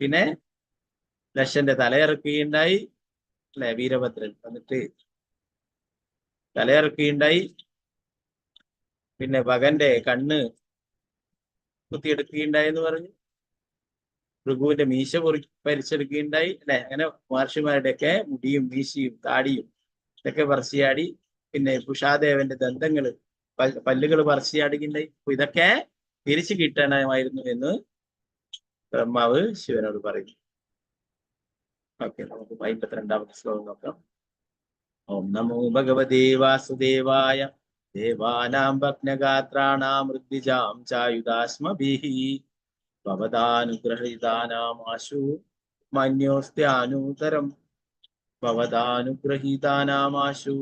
പിന്നെ ദശന്റെ തലയിറക്കുകയുണ്ടായി അല്ലെ? വീരഭദ്രൻ എന്നിട്ട് തലയിറക്കുകയുണ്ടായി. പിന്നെ ഭഗന്റെ കണ്ണ് കുത്തിയെടുക്കുകയുണ്ടായി എന്ന് പറഞ്ഞു. ഭൃഗുവിന്റെ മീശ പരിച്ചെടുക്കുകയുണ്ടായി അല്ലെ? അങ്ങനെ മഹർഷിമാരുടെയൊക്കെ മുടിയും മീശയും താടിയും ഇതൊക്കെ പറിച്ചിയാടി. പിന്നെ കുഷാദേവന്റെ ദന്തങ്ങള് പല്ലുകൾ പറിച്ചിയാടുകയുണ്ടായി. അപ്പൊ ഇതൊക്കെ തിരിച്ചു കിട്ടണമായിരുന്നു എന്ന് ബ്രഹ്മാവ് ശിവനോട് പറയുന്നു. ഓക്കെ, നമുക്ക് 52ാമത്തെ ശ്ലോകം നോക്കാം. ഓം നമോ ഭഗവതേ വാസുദേവായ ദേവാനാം ഭഗ്നഗാത്രാണാം മൃദ്വിജാം ചായുധാസ്മഭിഃ ഭവതാനുഗ്രഹീതാനാമാശു മന്യോസ്ത്യാനൂതരം ഭവതാനുഗ്രഹീതാനാമാശു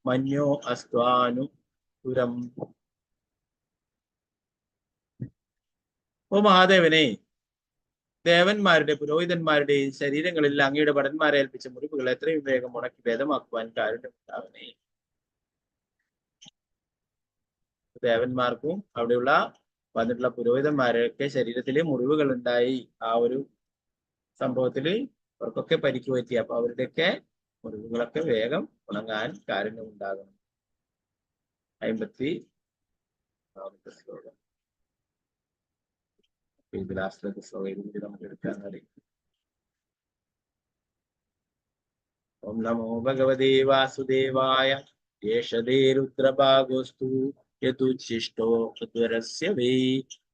മന്യോ അസ്ത്വാനുപുരം. ഓ മഹാദേവനെ, ദേവന്മാരുടെ പുരോഹിതന്മാരുടെയും ശരീരങ്ങളിൽ അങ്ങയുടെ ഭടന്മാരെ ഏൽപ്പിച്ച മുറിവുകൾ എത്രയും വേഗം ഉണക്കി ഭേദമാക്കുവാൻ കാരുണ്യമുണ്ടാവണേ. ദേവന്മാർക്കും അവിടെയുള്ള വന്നിട്ടുള്ള പുരോഹിതന്മാരൊക്കെ ശരീരത്തിലെ മുറിവുകൾ ഉണ്ടായി. ആ ഒരു സംഭവത്തിൽ അവർക്കൊക്കെ പരിക്ക് പറ്റി. അപ്പൊ അവരുടെയൊക്കെ മുറിവുകളൊക്കെ വേഗം ഉണങ്ങാൻ കാരുണ്യമുണ്ടാകണം. 54ാമത്തെ ശ്ലോകം. ഇത് ലാസ്റ്റിലത്തെ ശ്ലോകം കൂടി നമുക്ക് എടുക്കാൻ കഴിയും. ഓം നമോ ഭഗവതേ വാസുദേവായ യേഷദേ രുദ്രഭാഗോസ്തു യതുച്ഛിഷ്ടോ ദ്വരസ്യ വേ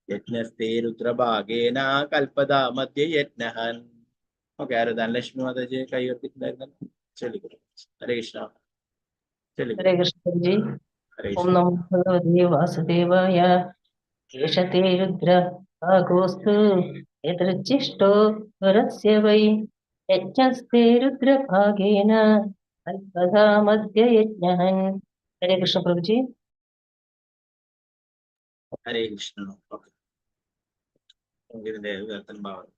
യജ്ഞസ്തേ രുദ്രഭാഗേന കൽപ്പത മധ്യ യജ്ഞഹൻ. ഓക്കെ, ആരോ ധനലക്ഷ്മി മാതാജി കൈ ഉയർത്തിയിട്ടുണ്ടായിരുന്നല്ലോ. ചൊല്ലിക്കൊള്ളു. ഹരേ കൃഷ്ണ. ഹരേ കൃഷ്ണജി. ഓം നമോ ഭഗവതേ വാസുദേവായ യേഷതേ രുദ്ര ഭാഗോസ്തു യദൃച്ഛിഷ്ടോ വരസ്യ വൈ യജ്ഞസ്തേ രുദ്രഭാഗേന കൽപ്പതാ മധ്യ യജ്ഞഹൻ. ഹരേ കൃഷ്ണ പ്രഭുജി. ഹരേ കൃഷ്ണ. ഓക്കെ, ഇതിന്റെ ഉയർത്തൻ ഭാവം.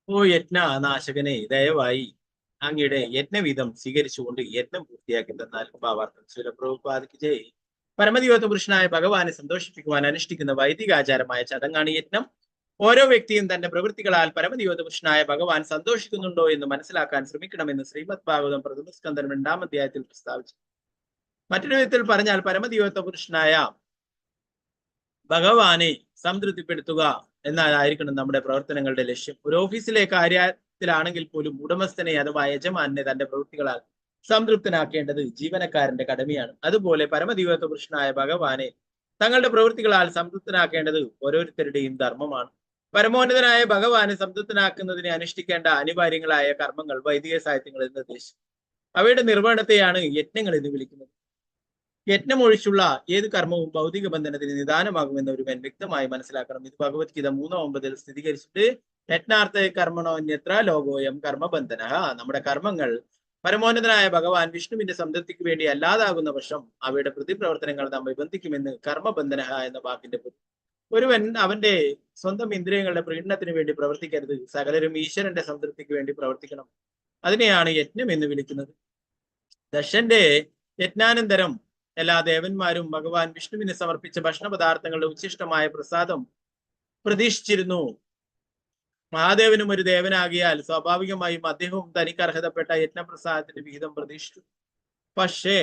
ഓ യജ്ഞനാശകനെ, ദയവായി അങ്ങയുടെ യജ്ഞവിധം സ്വീകരിച്ചുകൊണ്ട് യജ്ഞം പൂർത്തിയാക്കി തന്നാൽ. ഭാവാർത്ഥം. ശിവപ്രഭുപാദിക്ക് ജയ്. പരമദിവ്യത്വ പുരുഷനായ ഭഗവാനെ സന്തോഷിപ്പിക്കുവാൻ അനുഷ്ഠിക്കുന്ന വൈദികാചാരമായ ചടങ്ങാണ് യജ്ഞം. ഓരോ വ്യക്തിയും തന്റെ പ്രവൃത്തികളാൽ പരമദിവ്യത്വ പുരുഷനായ ഭഗവാൻ സന്തോഷിക്കുന്നുണ്ടോ എന്ന് മനസ്സിലാക്കാൻ ശ്രമിക്കണമെന്ന് ശ്രീമദ് ഭാഗവതം 1ാം സ്കന്ധം 2ാം അധ്യായത്തിൽ പ്രസ്താവിച്ചു. മറ്റൊരു വിധത്തിൽ പറഞ്ഞാൽ പരമദിവ്യത്വ പുരുഷനായ ഭഗവാനെ സംതൃപ്തിപ്പെടുത്തുക എന്നായിരിക്കണം നമ്മുടെ പ്രവർത്തനങ്ങളുടെ ലക്ഷ്യം. ഒരു ഓഫീസിലെ കാര്യത്തിലാണെങ്കിൽ പോലും ഉടമസ്ഥനെ അഥവാ യജമാനെ തന്റെ പ്രവൃത്തികളാൽ സംതൃപ്തനാക്കേണ്ടത് ജീവനക്കാരന്റെ കടമയാണ്. അതുപോലെ പരമദിവ്യത്വ പുരുഷനായ ഭഗവാനെ തങ്ങളുടെ പ്രവൃത്തികളാൽ സംതൃപ്തനാക്കേണ്ടത് ഓരോരുത്തരുടെയും ധർമ്മമാണ്. പരമോന്നതനായ ഭഗവാനെ സംതൃപ്തനാക്കുന്നതിനെ അനുഷ്ഠിക്കേണ്ട അനിവാര്യങ്ങളായ കർമ്മങ്ങൾ വൈദിക സാഹിത്യങ്ങളിൽ നിർദ്ദേശിച്ചു. അവയുടെ നിർവഹണത്തെയാണ് യജ്ഞങ്ങൾ എന്ന് വിളിക്കുന്നത്. യജ്ഞമൊഴിച്ചുള്ള ഏത് കർമ്മവും ഭൗതിക ബന്ധനത്തിന് നിദാനമാകുമെന്ന് ഒരുവൻ വ്യക്തമായി മനസ്സിലാക്കണം. ഇത് ഭഗവത്ഗീത 3:9 സ്ഥിരീകരിച്ചിട്ട് യജ്ഞാർത്ഥ കർമ്മണോന്യത്ര ലോകോയം കർമ്മബന്ധന. നമ്മുടെ കർമ്മങ്ങൾ പരമോന്നതനായ ഭഗവാൻ വിഷ്ണുവിന്റെ സംതൃപ്തിക്ക് വേണ്ടി അല്ലാതാകുന്ന പക്ഷം അവയുടെ പ്രതിപ്രവർത്തനങ്ങൾ നമ്മെ ബന്ധിക്കുമെന്ന് കർമ്മബന്ധന എന്ന വാക്കിന്റെ ഒരുവൻ അവന്റെ സ്വന്തം ഇന്ദ്രിയങ്ങളുടെ പ്രകടനത്തിന് വേണ്ടി പ്രവർത്തിക്കരുത്. സകലരും ഈശ്വരന്റെ സംതൃപ്തിക്ക് വേണ്ടി പ്രവർത്തിക്കണം. അതിനെയാണ് യജ്ഞം എന്ന് വിളിക്കുന്നത്. ദശന്റെ യജ്ഞാനന്തരം എല്ലാ ദേവന്മാരും ഭഗവാൻ വിഷ്ണുവിന് സമർപ്പിച്ച ഭക്ഷണ പദാർത്ഥങ്ങളുടെ ഉച്ഛിഷ്ടമായ പ്രസാദം പ്രതീക്ഷിച്ചിരുന്നു. മഹാദേവനും ഒരു ദേവനാകിയാൽ സ്വാഭാവികമായും അദ്ദേഹവും തനിക്ക് അർഹതപ്പെട്ട യജ്ഞപ്രസാദത്തിന്റെ വിഹിതം പ്രതീക്ഷിച്ചു. പക്ഷേ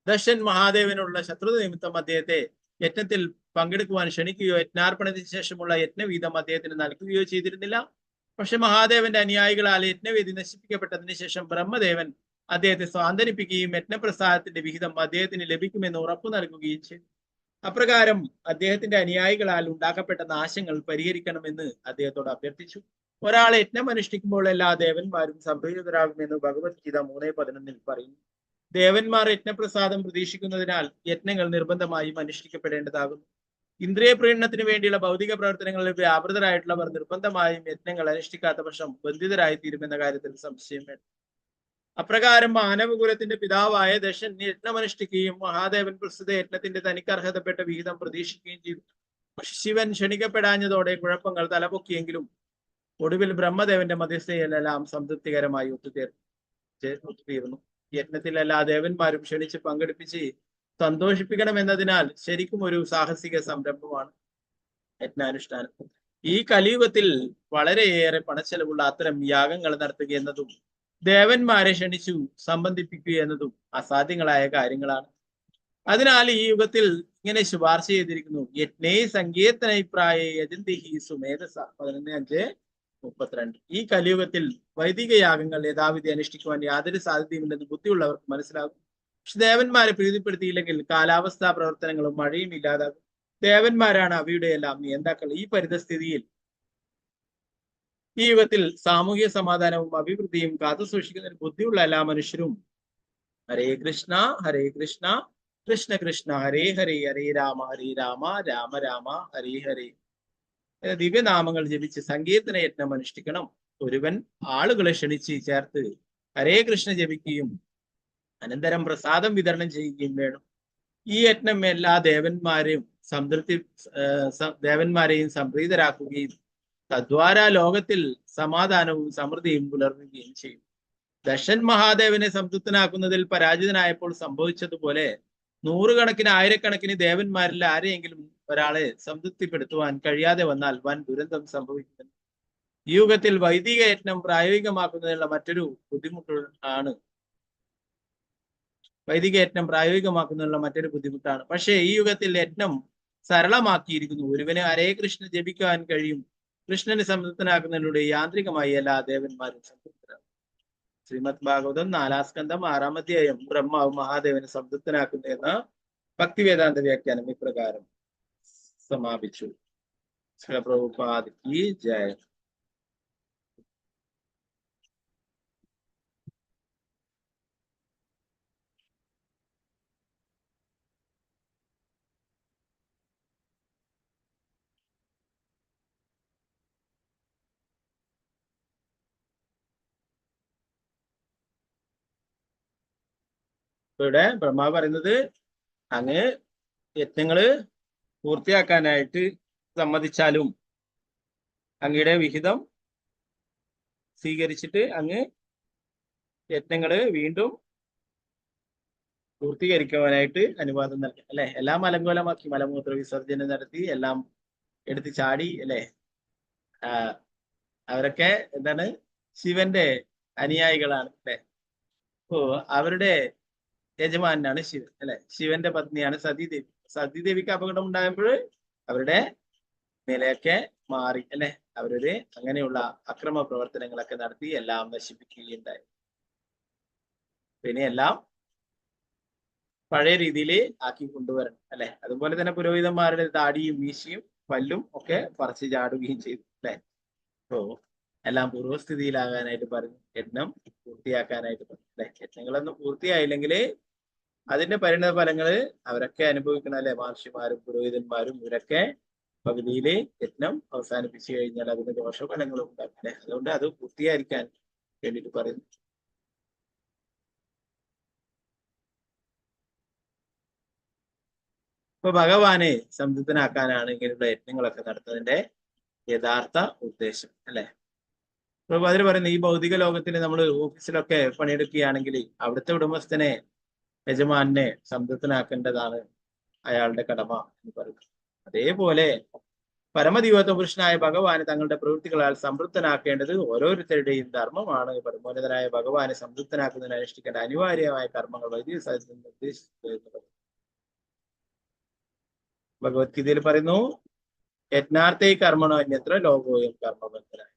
ദശൻ മഹാദേവനുള്ള ശത്രുത നിമിത്തം അദ്ദേഹത്തെ യജ്ഞത്തിൽ പങ്കെടുക്കുവാൻ ക്ഷണിക്കുകയോ യജ്ഞാർപ്പണത്തിന് ശേഷമുള്ള യജ്ഞവീതം അദ്ദേഹത്തിന് നൽകുകയോ ചെയ്തിരുന്നില്ല. പക്ഷെ മഹാദേവന്റെ അനുയായികളാൽ യജ്ഞവേദി നശിപ്പിക്കപ്പെട്ടതിന് ശേഷം ബ്രഹ്മദേവൻ അദ്ദേഹത്തെ സ്വാന്തനിപ്പിക്കുകയും യജ്ഞപ്രസാദത്തിന്റെ വിഹിതം അദ്ദേഹത്തിന് ലഭിക്കുമെന്ന് ഉറപ്പു നൽകുകയും ചെയ്തു. അപ്രകാരം അദ്ദേഹത്തിന്റെ അനുയായികളാൽ ഉണ്ടാക്കപ്പെട്ട നാശങ്ങൾ പരിഹരിക്കണമെന്ന് അദ്ദേഹത്തോട് അഭ്യർത്ഥിച്ചു. ഒരാൾ യജ്ഞം അനുഷ്ഠിക്കുമ്പോൾ എല്ലാ ദേവന്മാരും സംപ്രീതരാകുമെന്ന് ഭഗവത്ഗീത 3:11 പറയുന്നു. ദേവന്മാർ യജ്ഞപ്രസാദം പ്രതീക്ഷിക്കുന്നതിനാൽ യജ്ഞങ്ങൾ നിർബന്ധമായും അനുഷ്ഠിക്കപ്പെടേണ്ടതാകുന്നു. ഇന്ദ്രിയ പ്രീണനത്തിന് വേണ്ടിയുള്ള ഭൗതിക പ്രവർത്തനങ്ങളിൽ വ്യാപൃതരായിട്ടുള്ളവർ നിർബന്ധമായും യജ്ഞങ്ങൾ അനുഷ്ഠിക്കാത്ത പക്ഷം ബന്ധിതരായി തീരുമെന്ന കാര്യത്തിൽ സംശയം വേണ്ട. അപ്രകാരം മാനവകുലത്തിന്റെ പിതാവായ ദശൻ യജ്ഞമനുഷ്ഠിക്കുകയും മഹാദേവൻ പ്രസ്തുത യജ്ഞത്തിന്റെ തനിക്ക് അർഹതപ്പെട്ട വിഹിതം പ്രതീക്ഷിക്കുകയും ചെയ്തു. ശിവൻ ക്ഷണിക്കപ്പെടാഞ്ഞതോടെ കുഴപ്പങ്ങൾ തലപൊക്കിയെങ്കിലും ഒടുവിൽ ബ്രഹ്മദേവന്റെ മധ്യസ്ഥയിലെല്ലാം സംതൃപ്തികരമായി ഒത്തുതീർന്നു. യജ്ഞത്തിൽ എല്ലാ ദേവന്മാരും ക്ഷണിച്ച് പങ്കെടുപ്പിച്ച് സന്തോഷിപ്പിക്കണമെന്നതിനാൽ ശരിക്കും ഒരു സാഹസിക സംരംഭമാണ് യജ്ഞാനുഷ്ഠാനം. ഈ കലിയുഗത്തിൽ വളരെയേറെ പണച്ചെലവുള്ള അത്തരം യാഗങ്ങൾ നടത്തുക എന്നതും ദേവന്മാരെ ക്ഷണിച്ചു സംബന്ധിപ്പിക്കുക എന്നതും അസാധ്യങ്ങളായ കാര്യങ്ങളാണ്. അതിനാൽ ഈ യുഗത്തിൽ ഇങ്ങനെ ശുപാർശ ചെയ്തിരിക്കുന്നു. യജ്ഞേ സങ്കീർത്തനഭിപ്രായ യജന്തിഹി സുമേധസ 11:32. ഈ കലിയുഗത്തിൽ വൈദിക യാഗങ്ങൾ യഥാവിധി അനുഷ്ഠിക്കുവാൻ യാതൊരു സാധ്യതയുമില്ലെന്ന് ബുദ്ധിയുള്ളവർക്ക് മനസ്സിലാകും. പക്ഷെ ദേവന്മാരെ പ്രീതിപ്പെടുത്തിയില്ലെങ്കിൽ കാലാവസ്ഥാ പ്രവർത്തനങ്ങളും മഴയും ഇല്ലാതാകും. ദേവന്മാരാണ് അവയുടെ എല്ലാം നിയന്താക്കൾ. ഈ പരിതസ്ഥിതിയിൽ ഈ യുഗത്തിൽ സാമൂഹിക സമാധാനവും അഭിവൃദ്ധിയും കാത്തു സൂക്ഷിക്കുന്ന ബുദ്ധിയുള്ള എല്ലാ മനുഷ്യരും ഹരേ കൃഷ്ണ കൃഷ്ണ കൃഷ്ണ ഹരേ ഹരേ ഹരേ രാമ രാമ രാമ ഹരേ ഹരേ ദിവ്യനാമങ്ങൾ ജപിച്ച് സങ്കീർത്തന യജ്ഞം അനുഷ്ഠിക്കണം. ഒരുവൻ ആളുകളെ ക്ഷണിച്ച് ചേർത്ത് ഹരേ കൃഷ്ണ ജപിക്കുകയും അനന്തരം പ്രസാദം വിതരണം ചെയ്യുകയും വേണം. ഈ യജ്ഞം എല്ലാ ദേവന്മാരെയും സംപ്രീതരാക്കുകയും തദ്വാര ലോകത്തിൽ സമാധാനവും സമൃദ്ധിയും പുലർത്തുകയും ചെയ്യും. ദശൻ മഹാദേവനെ സംതൃപ്തനാക്കുന്നതിൽ പരാജിതനായപ്പോൾ സംഭവിച്ചതുപോലെ നൂറുകണക്കിന് ആയിരക്കണക്കിന് ദേവന്മാരിൽ ആരെയെങ്കിലും ഒരാളെ സംതൃപ്തിപ്പെടുത്തുവാൻ കഴിയാതെ വന്നാൽ വൻ ദുരന്തം സംഭവിക്കുന്നു. ഈ യുഗത്തിൽ വൈദിക യജ്ഞം പ്രായോഗികമാക്കുന്നതിനുള്ള മറ്റൊരു ബുദ്ധിമുട്ടാണ്. പക്ഷേ ഈ യുഗത്തിൽ യജ്ഞം സരളമാക്കിയിരിക്കുന്നു. ഒരുവന് ഹരേ കൃഷ്ണ ജപിക്കാൻ കഴിയും. കൃഷ്ണനെ സംതൃപ്തനാക്കുന്നതിലൂടെ യാന്ത്രികമായി എല്ലാ ദേവന്മാരും സംതൃപ്തരാകും. ശ്രീമദ് ഭാഗവതം 4-ാം സ്കന്ധം 6-ാം അധ്യായം ബ്രഹ്മാവ് മഹാദേവനെ സംതൃപ്തനാക്കുന്നു എന്ന ഭക്തിവേദാന്ത വ്യാഖ്യാനം ഇപ്രകാരം സമാപിച്ചു. ശ്രീ പ്രഭുപാദ് കി ജയ. ഇവിടെ ബ്രഹ്മാവ് പറയുന്നത് അങ്ങ് യജ്ഞങ്ങള് പൂർത്തിയാക്കാനായിട്ട് സമ്മതിച്ചാലും അങ്ങയുടെ വിഹിതം സ്വീകരിച്ചിട്ട് അങ്ങ് യജ്ഞങ്ങള് വീണ്ടും പൂർത്തീകരിക്കുവാനായിട്ട് അനുവാദം നൽകി അല്ലെ. എല്ലാം അലങ്കോലമാക്കി മലമൂത്ര വിസർജനം നടത്തി എല്ലാം എടുത്ത് ചാടി അല്ലെ. അവരൊക്കെ എന്താണ് ശിവന്റെ അനുയായികളാണ് അല്ലെ. അപ്പോ അവരുടെ യജമാനാണ് ശിവൻ അല്ലെ. ശിവന്റെ പത്നിയാണ് സതീദേവി. സതീദേവിക്ക് അപകടം ഉണ്ടായപ്പോൾ അവരുടെ നിലയൊക്കെ മാറി അല്ലെ. അവരൊരു അങ്ങനെയുള്ള അക്രമ പ്രവർത്തനങ്ങളൊക്കെ നടത്തി എല്ലാം നശിപ്പിക്കുകയുണ്ടായി. പിന്നെ എല്ലാം പഴയ രീതിയിൽ ആക്കി കൊണ്ടുവരണം അല്ലെ. അതുപോലെ തന്നെ പുരോഹിതന്മാരുടെ താടിയും മീശയും പല്ലും ഒക്കെ പറിച്ച് ചാടുകയും ചെയ്തു അല്ലെ. അപ്പോ എല്ലാം പൂർവ്വസ്ഥിതിയിലാകാനായിട്ട് പറഞ്ഞു. യജ്ഞം പൂർത്തിയാക്കാനായിട്ട് പറഞ്ഞു അല്ലെ. യജ്ഞങ്ങളൊന്നും പൂർത്തിയായില്ലെങ്കിൽ അതിന്റെ പരിണത ഫലങ്ങള് അവരൊക്കെ അനുഭവിക്കണം അല്ലെ. മഹർഷിമാരും പുരോഹിതന്മാരും ഇവരൊക്കെ പകുതിയില് യജ്ഞം അവസാനിപ്പിച്ചു കഴിഞ്ഞാൽ അതിന് ദോഷഫലങ്ങളും ഉണ്ടാക്കും അല്ലെ. അതുകൊണ്ട് അത് പൂർത്തിയായിരിക്കാൻ വേണ്ടിയിട്ട് പറയുന്നു. ഇപ്പൊ ഭഗവാനെ സംതൃപ്തനാക്കാനാണ് ഇങ്ങനെയുള്ള യജ്ഞങ്ങളൊക്കെ നടത്തുന്നതിന്റെ യഥാർത്ഥ ഉദ്ദേശം അല്ലെ. അപ്പൊ അതിൽ പറയുന്നത് ഈ ഭൗതിക ലോകത്തിൽ നമ്മൾ ഓഫീസിലൊക്കെ പണിയെടുക്കുകയാണെങ്കിൽ അവിടുത്തെ ഉടമസ്ഥനെ യജമാനെ സംതൃപ്തനാക്കേണ്ടതാണ് അയാളുടെ കടമ എന്ന് പറയുന്നത്. അതേപോലെ പരമദിവ്യത്വ പുരുഷനായ ഭഗവാന് തങ്ങളുടെ പ്രവൃത്തികളാൽ സംതൃപ്തനാക്കേണ്ടത് ഓരോരുത്തരുടെയും ധർമ്മമാണ്. പരമോന്നതനായ ഭഗവാനെ സംതൃപ്തനാക്കുന്നതിന് അനുഷ്ഠിക്കേണ്ട അനിവാര്യമായ കർമ്മങ്ങൾ വൈദിക സാഹിത്യത്തിൽ നിർദ്ദേശിച്ചു. ഭഗവത്ഗീതയിൽ പറയുന്നു യജ്ഞാർത്ഥേ കർമ്മണോ അന്യത്ര ലോകോയം കർമ്മബന്ധനായി.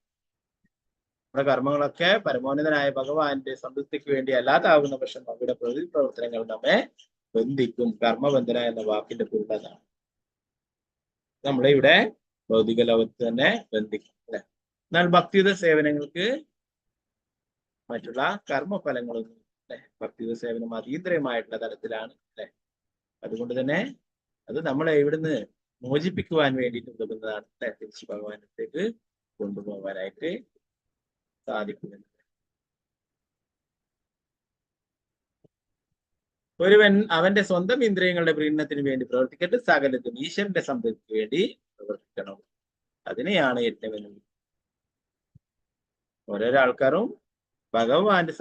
നമ്മുടെ കർമ്മങ്ങളൊക്കെ പരമോന്നതനായ ഭഗവാന്റെ സംതൃപ്തിക്ക് വേണ്ടി അല്ലാതാകുന്ന പക്ഷം അവരുടെ പ്രവർത്തനങ്ങൾ നമ്മെ ബന്ധിക്കും. കർമ്മബന്ധന എന്ന വാക്കിന്റെ പൂർണ്ണതാണ്. നമ്മളെ ഇവിടെ ഭൗതിക ലോകത്ത് തന്നെ ബന്ധിക്കും അല്ലെ. എന്നാൽ ഭക്തിയുത സേവനങ്ങൾക്ക് മറ്റുള്ള കർമ്മഫലങ്ങളൊന്നും അല്ലെ. ഭക്തിയുത സേവനം അതീന്ദ്രിയമായിട്ടുള്ള തലത്തിലാണ് അല്ലെ. അതുകൊണ്ട് തന്നെ അത് നമ്മളെ ഇവിടുന്ന് മോചിപ്പിക്കുവാൻ വേണ്ടിയിട്ട് ഉതകുന്നതാണ് അല്ലെ. തിരിച്ച് ഭഗവാനത്തേക്ക് കൊണ്ടുപോകാനായിട്ട് സാധിക്കുന്നത്. ഒരുവൻ അവന്റെ സ്വന്തം ഇന്ദ്രിയങ്ങളുടെ പ്രീണനത്തിന് വേണ്ടി പ്രവർത്തിക്കട്ടെ, സകലത്തും ഈശ്വരന്റെ സംതൃപ്തിക്ക് വേണ്ടി പ്രവർത്തിക്കണം. അതിനെയാണ് യജ്ഞമെന്ന്. ഓരോരോ ആൾക്കാരും ഭഗവാന്റെ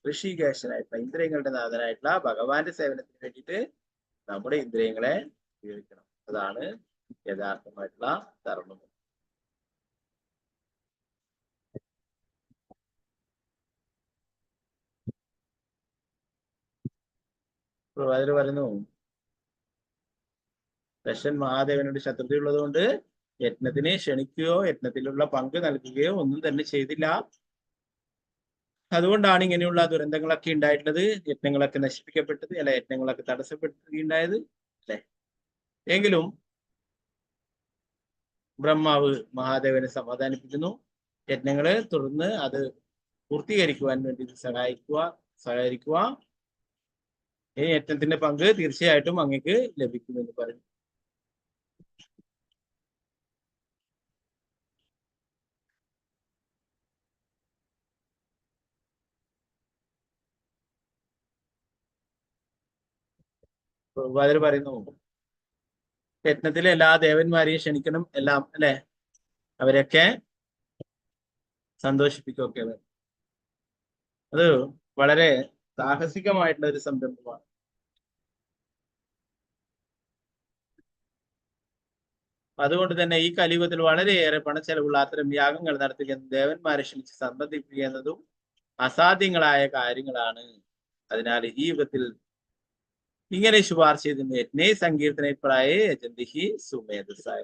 ഋഷികേശനായിട്ടുള്ള ഇന്ദ്രിയങ്ങളുടെ നാഥനായിട്ടുള്ള ഭഗവാന്റെ സേവനത്തിന് വേണ്ടിയിട്ട് നമ്മുടെ ഇന്ദ്രിയങ്ങളെ ഉപയോഗിക്കണം. അതാണ് യഥാർത്ഥമായിട്ടുള്ള ധർമ്മം. അതിൽ പറയുന്നു ദശൻ മഹാദേവനോട് ശത്രുതയുള്ളത് കൊണ്ട് യജ്ഞത്തിനെ ക്ഷണിക്കുകയോ യജ്ഞത്തിലുള്ള പങ്ക് നൽകുകയോ ഒന്നും തന്നെ ചെയ്തില്ല. അതുകൊണ്ടാണ് ഇങ്ങനെയുള്ള ദുരന്തങ്ങളൊക്കെ ഉണ്ടായിട്ടുള്ളത്, യജ്ഞങ്ങളൊക്കെ നശിപ്പിക്കപ്പെട്ടത്, അല്ലെ, യജ്ഞങ്ങളൊക്കെ തടസ്സപ്പെടുകയുണ്ടായത്, അല്ലെ. എങ്കിലും ബ്രഹ്മാവ് മഹാദേവനെ സമാധാനിപ്പിക്കുന്നു. യജ്ഞങ്ങള് തുടർന്ന് അത് പൂർത്തീകരിക്കുവാൻ വേണ്ടി സഹകരിക്കുക. ഈ യജ്ഞത്തിന്റെ പങ്ക് തീർച്ചയായിട്ടും അങ്ങക്ക് ലഭിക്കുമെന്ന് പറഞ്ഞു. അതിൽ പറയുന്നു യജ്ഞത്തിലെ എല്ലാ ദേവന്മാരെയും ക്ഷണിക്കണം, എല്ലാം, അല്ലെ, അവരെയൊക്കെ സന്തോഷിപ്പിക്കുകയൊക്കെ. അത് വളരെ സാഹസികമായിട്ടുള്ള ഒരു സംരംഭമാണ്. അതുകൊണ്ട് തന്നെ ഈ കലിയുഗത്തിൽ വളരെയേറെ പണച്ചെലവുള്ള അത്തരം യാഗങ്ങൾ നടത്തുകയും ദേവന്മാരെ ക്ഷണിച്ച് സംബന്ധിക്കുക എന്നതും അസാധ്യങ്ങളായ കാര്യങ്ങളാണ്. അതിനാൽ ഈ യുഗത്തിൽ ഇങ്ങനെ ശുപാർശ ചെയ്തിരുന്നു. യജ്ഞേ സങ്കീർത്തന പ്രായേ യജന്തിഹി സുമേധസായ.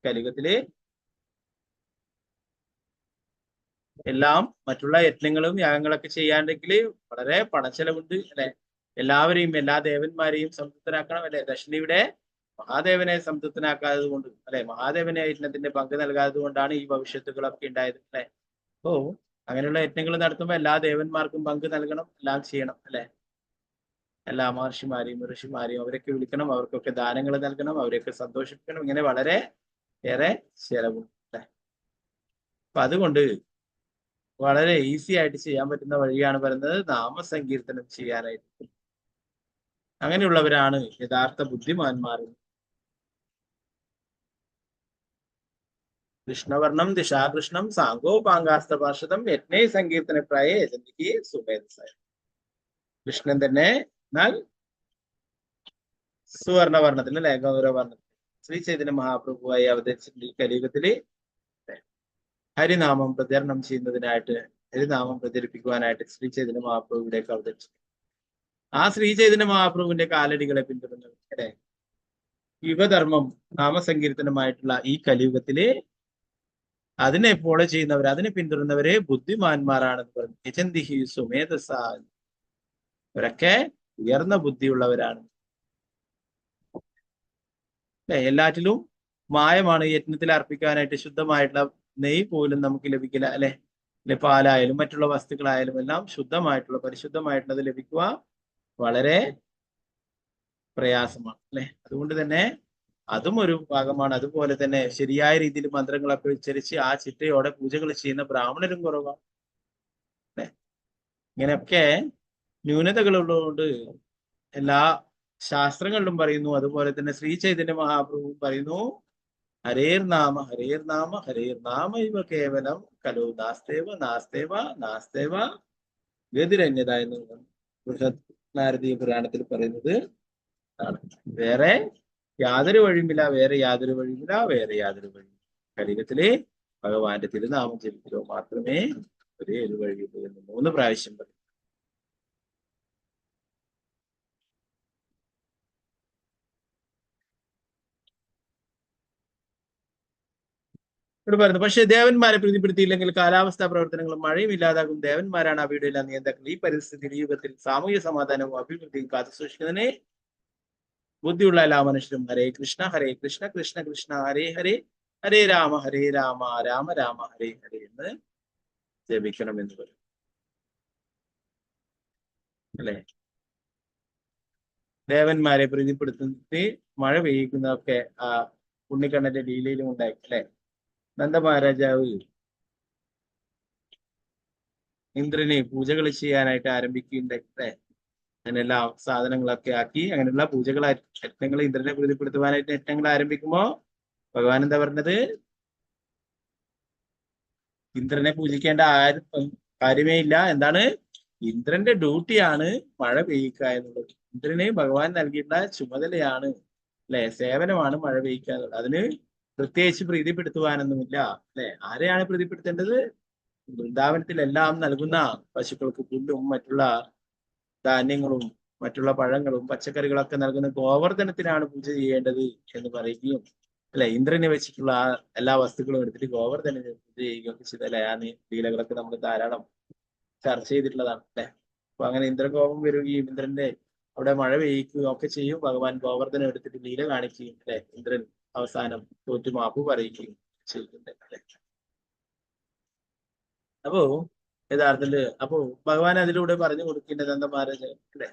കലിയുഗത്തില് എല്ലാം മറ്റുള്ള യജ്ഞങ്ങളും യാഗങ്ങളൊക്കെ ചെയ്യാണ്ടെങ്കിൽ വളരെ പണച്ചെലവുണ്ട്, അല്ലെ. എല്ലാവരെയും, എല്ലാ ദേവന്മാരെയും സംതൃപ്തനാക്കണം, അല്ലെ. ദക്ഷിണയുടെ മഹാദേവനെ സംതൃപ്തനാക്കാത്തത് കൊണ്ട്, അല്ലെ, മഹാദേവനെ യജ്ഞത്തിന്റെ പങ്ക് നൽകാത്തത് കൊണ്ടാണ് ഈ ഭവിഷ്യത്തുകളൊക്കെ ഉണ്ടായത്, അല്ലെ. അപ്പോ അങ്ങനെയുള്ള യജ്ഞങ്ങൾ നടത്തുമ്പോൾ എല്ലാ ദേവന്മാർക്കും പങ്ക് നൽകണം, എല്ലാം ചെയ്യണം, അല്ലെ. എല്ലാ മഹർഷിമാരെയും ഋഷിമാരെയും അവരൊക്കെ വിളിക്കണം, അവർക്കൊക്കെ ദാനങ്ങൾ നൽകണം, അവരെയൊക്കെ സന്തോഷിപ്പിക്കണം. ഇങ്ങനെ വളരെ ഏറെ ചെലവും, അല്ലെ. അപ്പൊ അതുകൊണ്ട് വളരെ ഈസി ആയിട്ട് ചെയ്യാൻ പറ്റുന്ന വഴിയാണ് പറയുന്നത് നാമസങ്കീർത്തനം ചെയ്യാനായിട്ട്. അങ്ങനെയുള്ളവരാണ് യഥാർത്ഥ ബുദ്ധിമാന്മാർ. കൃഷ്ണവർണം ദിശാകൃഷ്ണം സാങ്കോപാങ്കാസ്തപാർഷദം യജ്ഞേ സങ്കീർത്തന പ്രായേ യജന്തിഹി സുമേധസായ. കൃഷ്ണൻ തന്നെ, എന്നാൽ സുവർണവർണ്ണത്തിൽ, അല്ലെ, ഗൗരവർണ്ണത്തിൽ ശ്രീ ചൈതന്യ മഹാപ്രഭുവായി അവതരിച്ചിട്ടുണ്ട്. ഈ കലിയുഗത്തില് ഹരിനാമം പ്രചരണം ചെയ്യുന്നതിനായിട്ട്, ഹരിനാമം പ്രചരിപ്പിക്കുവാനായിട്ട് ശ്രീ ചൈതന്യ മഹാപ്രഭുവിലേക്ക് അവതരിച്ചു. ആ ശ്രീ ചൈതന്യ മഹാപ്രഭുവിന്റെ കാലടികളെ പിന്തുടരുന്നവർ, അല്ലെ, യുഗധർമ്മം നാമസങ്കീർത്തനമായിട്ടുള്ള ഈ കലിയുഗത്തില് അതിനെ ഫോളോ ചെയ്യുന്നവർ, അതിനെ പിന്തുടരുന്നവരെ ബുദ്ധിമാന്മാരാണെന്ന് പറഞ്ഞു. യജന്തിഹി സുമേധസ, അവരൊക്കെ ഉയർന്ന ബുദ്ധിയുള്ളവരാണ്. എല്ലാറ്റിലും മായമാണ്. യജ്ഞത്തിൽ അർപ്പിക്കാനായിട്ട് ശുദ്ധമായിട്ടുള്ള നെയ്യ് പോലും നമുക്ക് ലഭിക്കില്ല, അല്ലെ. പാലായാലും മറ്റുള്ള വസ്തുക്കളായാലും എല്ലാം ശുദ്ധമായിട്ടുള്ള പരിശുദ്ധമായിട്ടുള്ളത് ലഭിക്കുക വളരെ പ്രയാസമാണ്, അല്ലെ. അതുകൊണ്ട് തന്നെ അതും ഒരു ഭാഗമാണ്. അതുപോലെ തന്നെ ശരിയായ രീതിയിൽ മന്ത്രങ്ങളൊക്കെ ഉച്ചരിച്ച് ആ ചിട്ടയോടെ പൂജകൾ ചെയ്യുന്ന ബ്രാഹ്മണരും കുറവാണ്, അല്ലെ. ഇങ്ങനെയൊക്കെ ന്യൂനതകളുള്ളതുകൊണ്ട് എല്ലാ ശാസ്ത്രങ്ങളിലും പറയുന്നു. അതുപോലെ തന്നെ ശ്രീ ചൈതന്യ മഹാപ്രഭു പറയുന്നു, ഹരേർ നാമ ഹരേർ നാമ ഹരേർ നാമ ഇവ കേവലം കലോ നാസ്തേവ നാസ്തേവ നാസ്തേവ ഗതിരന്യത എന്ന് ബൃഹത് നാരദീയ പുരാണത്തിൽ പറയുന്നത് ആണ്. വേറെ യാതൊരു വഴിയുമില്ല, വേറെ യാതൊരു വഴിയുമില്ല, വേറെ യാതൊരു വഴിയും. കലിയുഗത്തിലെ ഭഗവാന്റെ തിരുനാമം ജപിക്കലോ മാത്രമേ ഒരേ ഒരു വഴിയുള്ളൂ എന്ന് 3 പ്രാവശ്യം പറയും. ഇവിടെ പറയുന്നു, പക്ഷേ ദേവന്മാരെ പ്രീതിപ്പെടുത്തിയില്ലെങ്കിൽ കാലാവസ്ഥാ പ്രവർത്തനങ്ങളും മഴയും ഇല്ലാതാകും. ദേവന്മാരാണ് അവയുടെ എല്ലാം നിയന്ത്രണം. ഈ പരിസ്ഥിതി യുഗത്തിൽ സാമൂഹ്യ സമാധാനവും അഭിവൃദ്ധിയും കാത്തുസൂക്ഷിക്കുന്നതിനെ ബുദ്ധിയുള്ള എല്ലാ മനുഷ്യരും ഹരേ കൃഷ്ണ കൃഷ്ണ കൃഷ്ണ ഹരേ ഹരേ ഹരേ രാമ രാമ രാമ ഹരേ ഹരേ എന്ന് ജപിക്കണം എന്ന് പറയും, അല്ലെ. ദേവന്മാരെ പ്രീതിപ്പെടുത്തി മഴ പെയ്യിക്കുന്നതൊക്കെ ആ ഉണ്ണിക്കണ്ണന്റെ ലീലയിലും ഉണ്ടായി, അല്ലെ. നന്ദമഹാരാജാവ് ഇന്ദ്രനെ പൂജകൾ ചെയ്യാനായിട്ട് ആരംഭിക്കുകയുണ്ടായി, അല്ലെ. അങ്ങനെയുള്ള സാധനങ്ങളൊക്കെ ആക്കി അങ്ങനെയുള്ള പൂജകൾ യജ്ഞങ്ങൾ ഇന്ദ്രനെ പ്രീതിപ്പെടുത്തുവാനായിട്ട് യജ്ഞങ്ങൾ ആരംഭിക്കുമ്പോ ഭഗവാൻ എന്താ പറഞ്ഞത്? ഇന്ദ്രനെ പൂജിക്കേണ്ട കാര്യമേ ഇല്ല. എന്താണ്? ഇന്ദ്രന്റെ ഡ്യൂട്ടിയാണ് മഴ പെയ്യിക്കുക എന്നുള്ളത്. ഇന്ദ്രന് ഭഗവാൻ നൽകിയിട്ടുള്ള ചുമതലയാണ്, അല്ലെ, സേവനമാണ് മഴ പെയ്യിക്കുക എന്നുള്ളത്. അതിന് പ്രത്യേകിച്ച് പ്രീതിപ്പെടുത്തുവാനൊന്നുമില്ല, അല്ലെ. ആരെയാണ് പ്രീതിപ്പെടുത്തേണ്ടത്? വൃന്ദാവനത്തിലെല്ലാം നൽകുന്ന പശുക്കൾക്ക് പുല്ലും മറ്റുള്ള ധാന്യങ്ങളും മറ്റുള്ള പഴങ്ങളും പച്ചക്കറികളൊക്കെ നൽകുന്ന ഗോവർദ്ധനത്തിനാണ് പൂജ ചെയ്യേണ്ടത് എന്ന് പറയുകയും അല്ലെ, ഇന്ദ്രനെ വെച്ചിട്ടുള്ള ആ എല്ലാ വസ്തുക്കളും എടുത്തിട്ട് ഗോവർദ്ധനെ പൂജ ചെയ്യുകയൊക്കെ ചെയ്തല്ലേ. ആ ലീലകളൊക്കെ നമ്മൾ ധാരാളം ചർച്ച ചെയ്തിട്ടുള്ളതാണ് അല്ലെ. അപ്പൊ അങ്ങനെ ഇന്ദ്രകോപം വരികയും ഇന്ദ്രന്റെ അവിടെ മഴ പെയ്യിക്കുകയും ഒക്കെ ചെയ്യും. ഭഗവാൻ ഗോവർദ്ധനം എടുത്തിട്ട് ലീല കാണിക്കുകയും അല്ലെ, ഇന്ദ്രൻ അവസാനം തോറ്റു മാപ്പ് പറയുകയും ചെയ്യുന്നുണ്ട് അല്ലെ. അപ്പോ യഥാർത്ഥത്തില് അപ്പോ ഭഗവാൻ അതിലൂടെ പറഞ്ഞു കൊടുക്കേണ്ടത് എന്താ മഹാരാജ് അല്ലെ,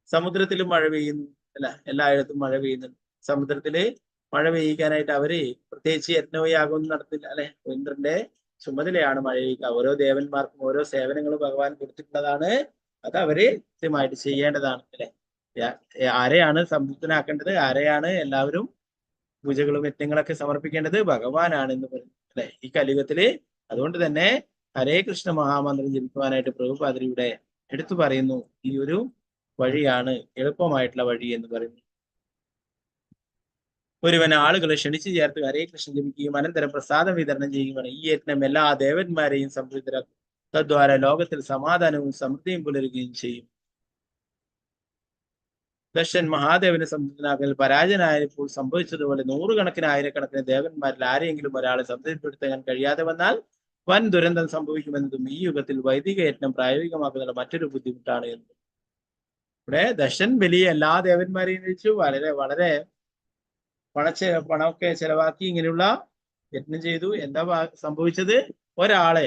സമുദ്രത്തിലും മഴ പെയ്യുന്നു അല്ല, എല്ലായിടത്തും മഴ പെയ്യുന്നുണ്ട്. സമുദ്രത്തില് മഴ പെയ്യിക്കാനായിട്ട് അവര് പ്രത്യേകിച്ച് യജ്ഞയാഗം നടത്തില്ല അല്ലെ. ഇന്ദ്രന്റെ ചുമതലയാണ് മഴ പെയ്യുക. ഓരോ ദേവന്മാർക്കും ഓരോ സേവനങ്ങളും ഭഗവാൻ കൊടുത്തിട്ടുള്ളതാണ്. അത് അവര് കൃത്യമായിട്ട് ചെയ്യേണ്ടതാണ് അല്ലെ. ആരെയാണ് സംതൃപ്തനാക്കേണ്ടത്, ആരെയാണ് എല്ലാവരും പൂജകളും യജ്ഞങ്ങളൊക്കെ സമർപ്പിക്കേണ്ടത്, ഭഗവാനാണ് എന്ന് പറയുന്നത് അല്ലെ ഈ കലിയുഗത്തില്. അതുകൊണ്ട് തന്നെ ഹരേ കൃഷ്ണ മഹാമന്ത്രം ജപിക്കുവാനായിട്ട് പ്രഭുപാദരിയുടെ എടുത്തു പറയുന്നു. ഈ ഒരു വഴിയാണ് എളുപ്പമായിട്ടുള്ള വഴി എന്ന് പറയുന്നു. ഒരുവൻ ആളുകളെ ക്ഷണിച്ചു ചേർത്ത് ഹരേ കൃഷ്ണ ജപിക്കുകയും അനന്തരം പ്രസാദം വിതരണം ചെയ്യുകയാണ്. ഈ യജ്ഞം എല്ലാ ദേവന്മാരെയും സംതൃപ്തരാക്കും. തദ്വാര ലോകത്തിൽ സമാധാനവും സമൃദ്ധിയും പുലരുകയും ചെയ്യും. ദശൻ മഹാദേവനെ സംതൃപ്തനാക്കൽ പരാജയനായപ്പോൾ സംഭവിച്ചതുപോലെ നൂറുകണക്കിന് ആയിരക്കണക്കിന് ദേവന്മാരിൽ ആരെങ്കിലും ഒരാളെ സംതൃപ്തിപ്പെടുത്താൻ കഴിയാതെ വന്നാൽ വൻ ദുരന്തം സംഭവിക്കുമെന്നതും ഈ യുഗത്തിൽ വൈദിക യജ്ഞം പ്രായോഗികമാക്കുന്ന മറ്റൊരു ബുദ്ധിമുട്ടാണ് എന്ന്. ഇവിടെ ദശൻ വലിയ എല്ലാ ദേവന്മാരെയും വെച്ചു വളരെ വളരെ പണമൊക്കെ ചെലവാക്കി ഇങ്ങനെയുള്ള യജ്ഞം ചെയ്തു. എന്താ സംഭവിച്ചത്? ഒരാളെ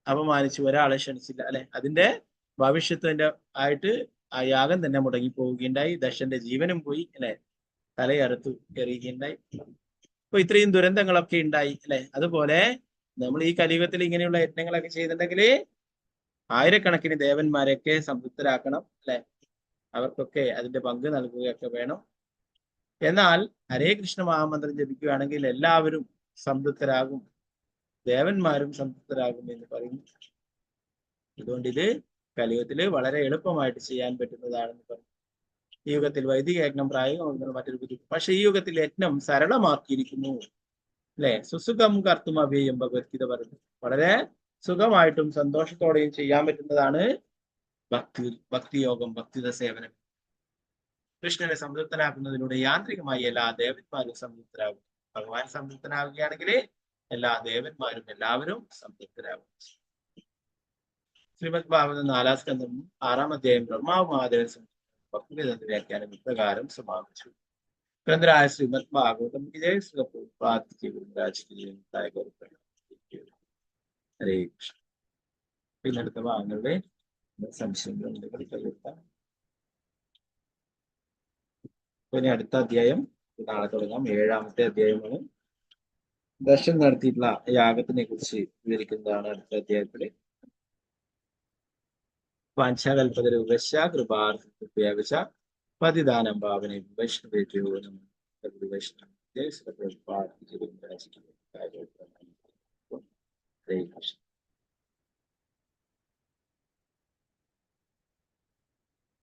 അപമാനിച്ചു, ഒരാളെ ക്ഷണിച്ചില്ല അല്ലെ. അതിന്റെ ഭവിഷ്യത്തിന്റെ ആയിട്ട് ആ യാഗം തന്നെ മുടങ്ങി പോവുകയുണ്ടായി. ദശന്റെ ജീവനും പോയി അല്ലെ, തലയറുത്തു എറിയുകയുണ്ടായി. അപ്പൊ ഇത്രയും ദുരന്തങ്ങളൊക്കെ ഉണ്ടായി അല്ലെ. അതുപോലെ നമ്മൾ ഈ കലിയുഗത്തിൽ ഇങ്ങനെയുള്ള യജ്ഞങ്ങളൊക്കെ ചെയ്തിട്ടുണ്ടെങ്കിൽ ആയിരക്കണക്കിന് ദേവന്മാരെയൊക്കെ സംതൃപ്തരാക്കണം അല്ലെ, അവർക്കൊക്കെ അതിന്റെ പങ്ക് നൽകുകയൊക്കെ വേണം. എന്നാൽ ഹരേ കൃഷ്ണ മഹാമന്ത്രം ജപിക്കുകയാണെങ്കിൽ എല്ലാവരും സംതൃപ്തരാകും, ദേവന്മാരും സംതൃപ്തരാകും എന്ന് പറയുന്നു. അതുകൊണ്ട് ഇത് കലിയുഗത്തില് വളരെ എളുപ്പമായിട്ട് ചെയ്യാൻ പറ്റുന്നതാണെന്ന് പറയും. ഈ യുഗത്തിൽ വൈദിക യജ്ഞം പ്രായോഗികമാകുന്ന മറ്റൊരു ബുദ്ധിമുട്ട്. പക്ഷെ ഈ യുഗത്തിൽ യജ്ഞം സരളമാക്കിയിരിക്കുന്നു അല്ലെ. സുസുഖം കർത്തും അവ്യയം ഭഗവത്ഗീത പറയുന്നു. വളരെ സുഖമായിട്ടും സന്തോഷത്തോടെയും ചെയ്യാൻ പറ്റുന്നതാണ് ഭക്തിയോഗം, ഭക്തിത സേവനം. കൃഷ്ണനെ സംതൃപ്തനാക്കുന്നതിലൂടെ യാന്ത്രികമായി എല്ലാ ദേവന്മാരും സംതൃപ്തരാകും. ഭഗവാൻ സംതൃപ്തനാകുകയാണെങ്കിൽ എല്ലാ ദേവന്മാരും എല്ലാവരും സംതൃപ്തരാകും. ശ്രീമദ് ഭാഗവതം 4-ാം സ്കന്ധം 6-ാം അധ്യായം ബ്രഹ്മാവ് മഹാദേവൻ ഭക്തിവേദ വ്യാഖ്യാനം ഇപ്രകാരം സമാപിച്ചു. ഗ്രന്ഥരായ ശ്രീമദ് ഭാഗവതം ഹരേ കൃഷ്ണ. പിന്നെടുത്ത ഭാഗങ്ങളുടെ സംശയങ്ങൾ പിന്നെ അടുത്ത അധ്യായം നാളെ തുടങ്ങാം. 7-ാമത്തെ അധ്യായമാണ്. ദർശൻ നടത്തിയിട്ടുള്ള യാഗത്തിനെ കുറിച്ച് വിവരിക്കുന്നതാണ് അടുത്ത അധ്യായത്തില്. വാഞ്ചാകൽപതരുവശ കൃപാർഥ പതിദാനം ഭാവന വൈഷ്ണവേദ്യോ വൈഷ്ണവ ഹരേ കൃഷ്ണ.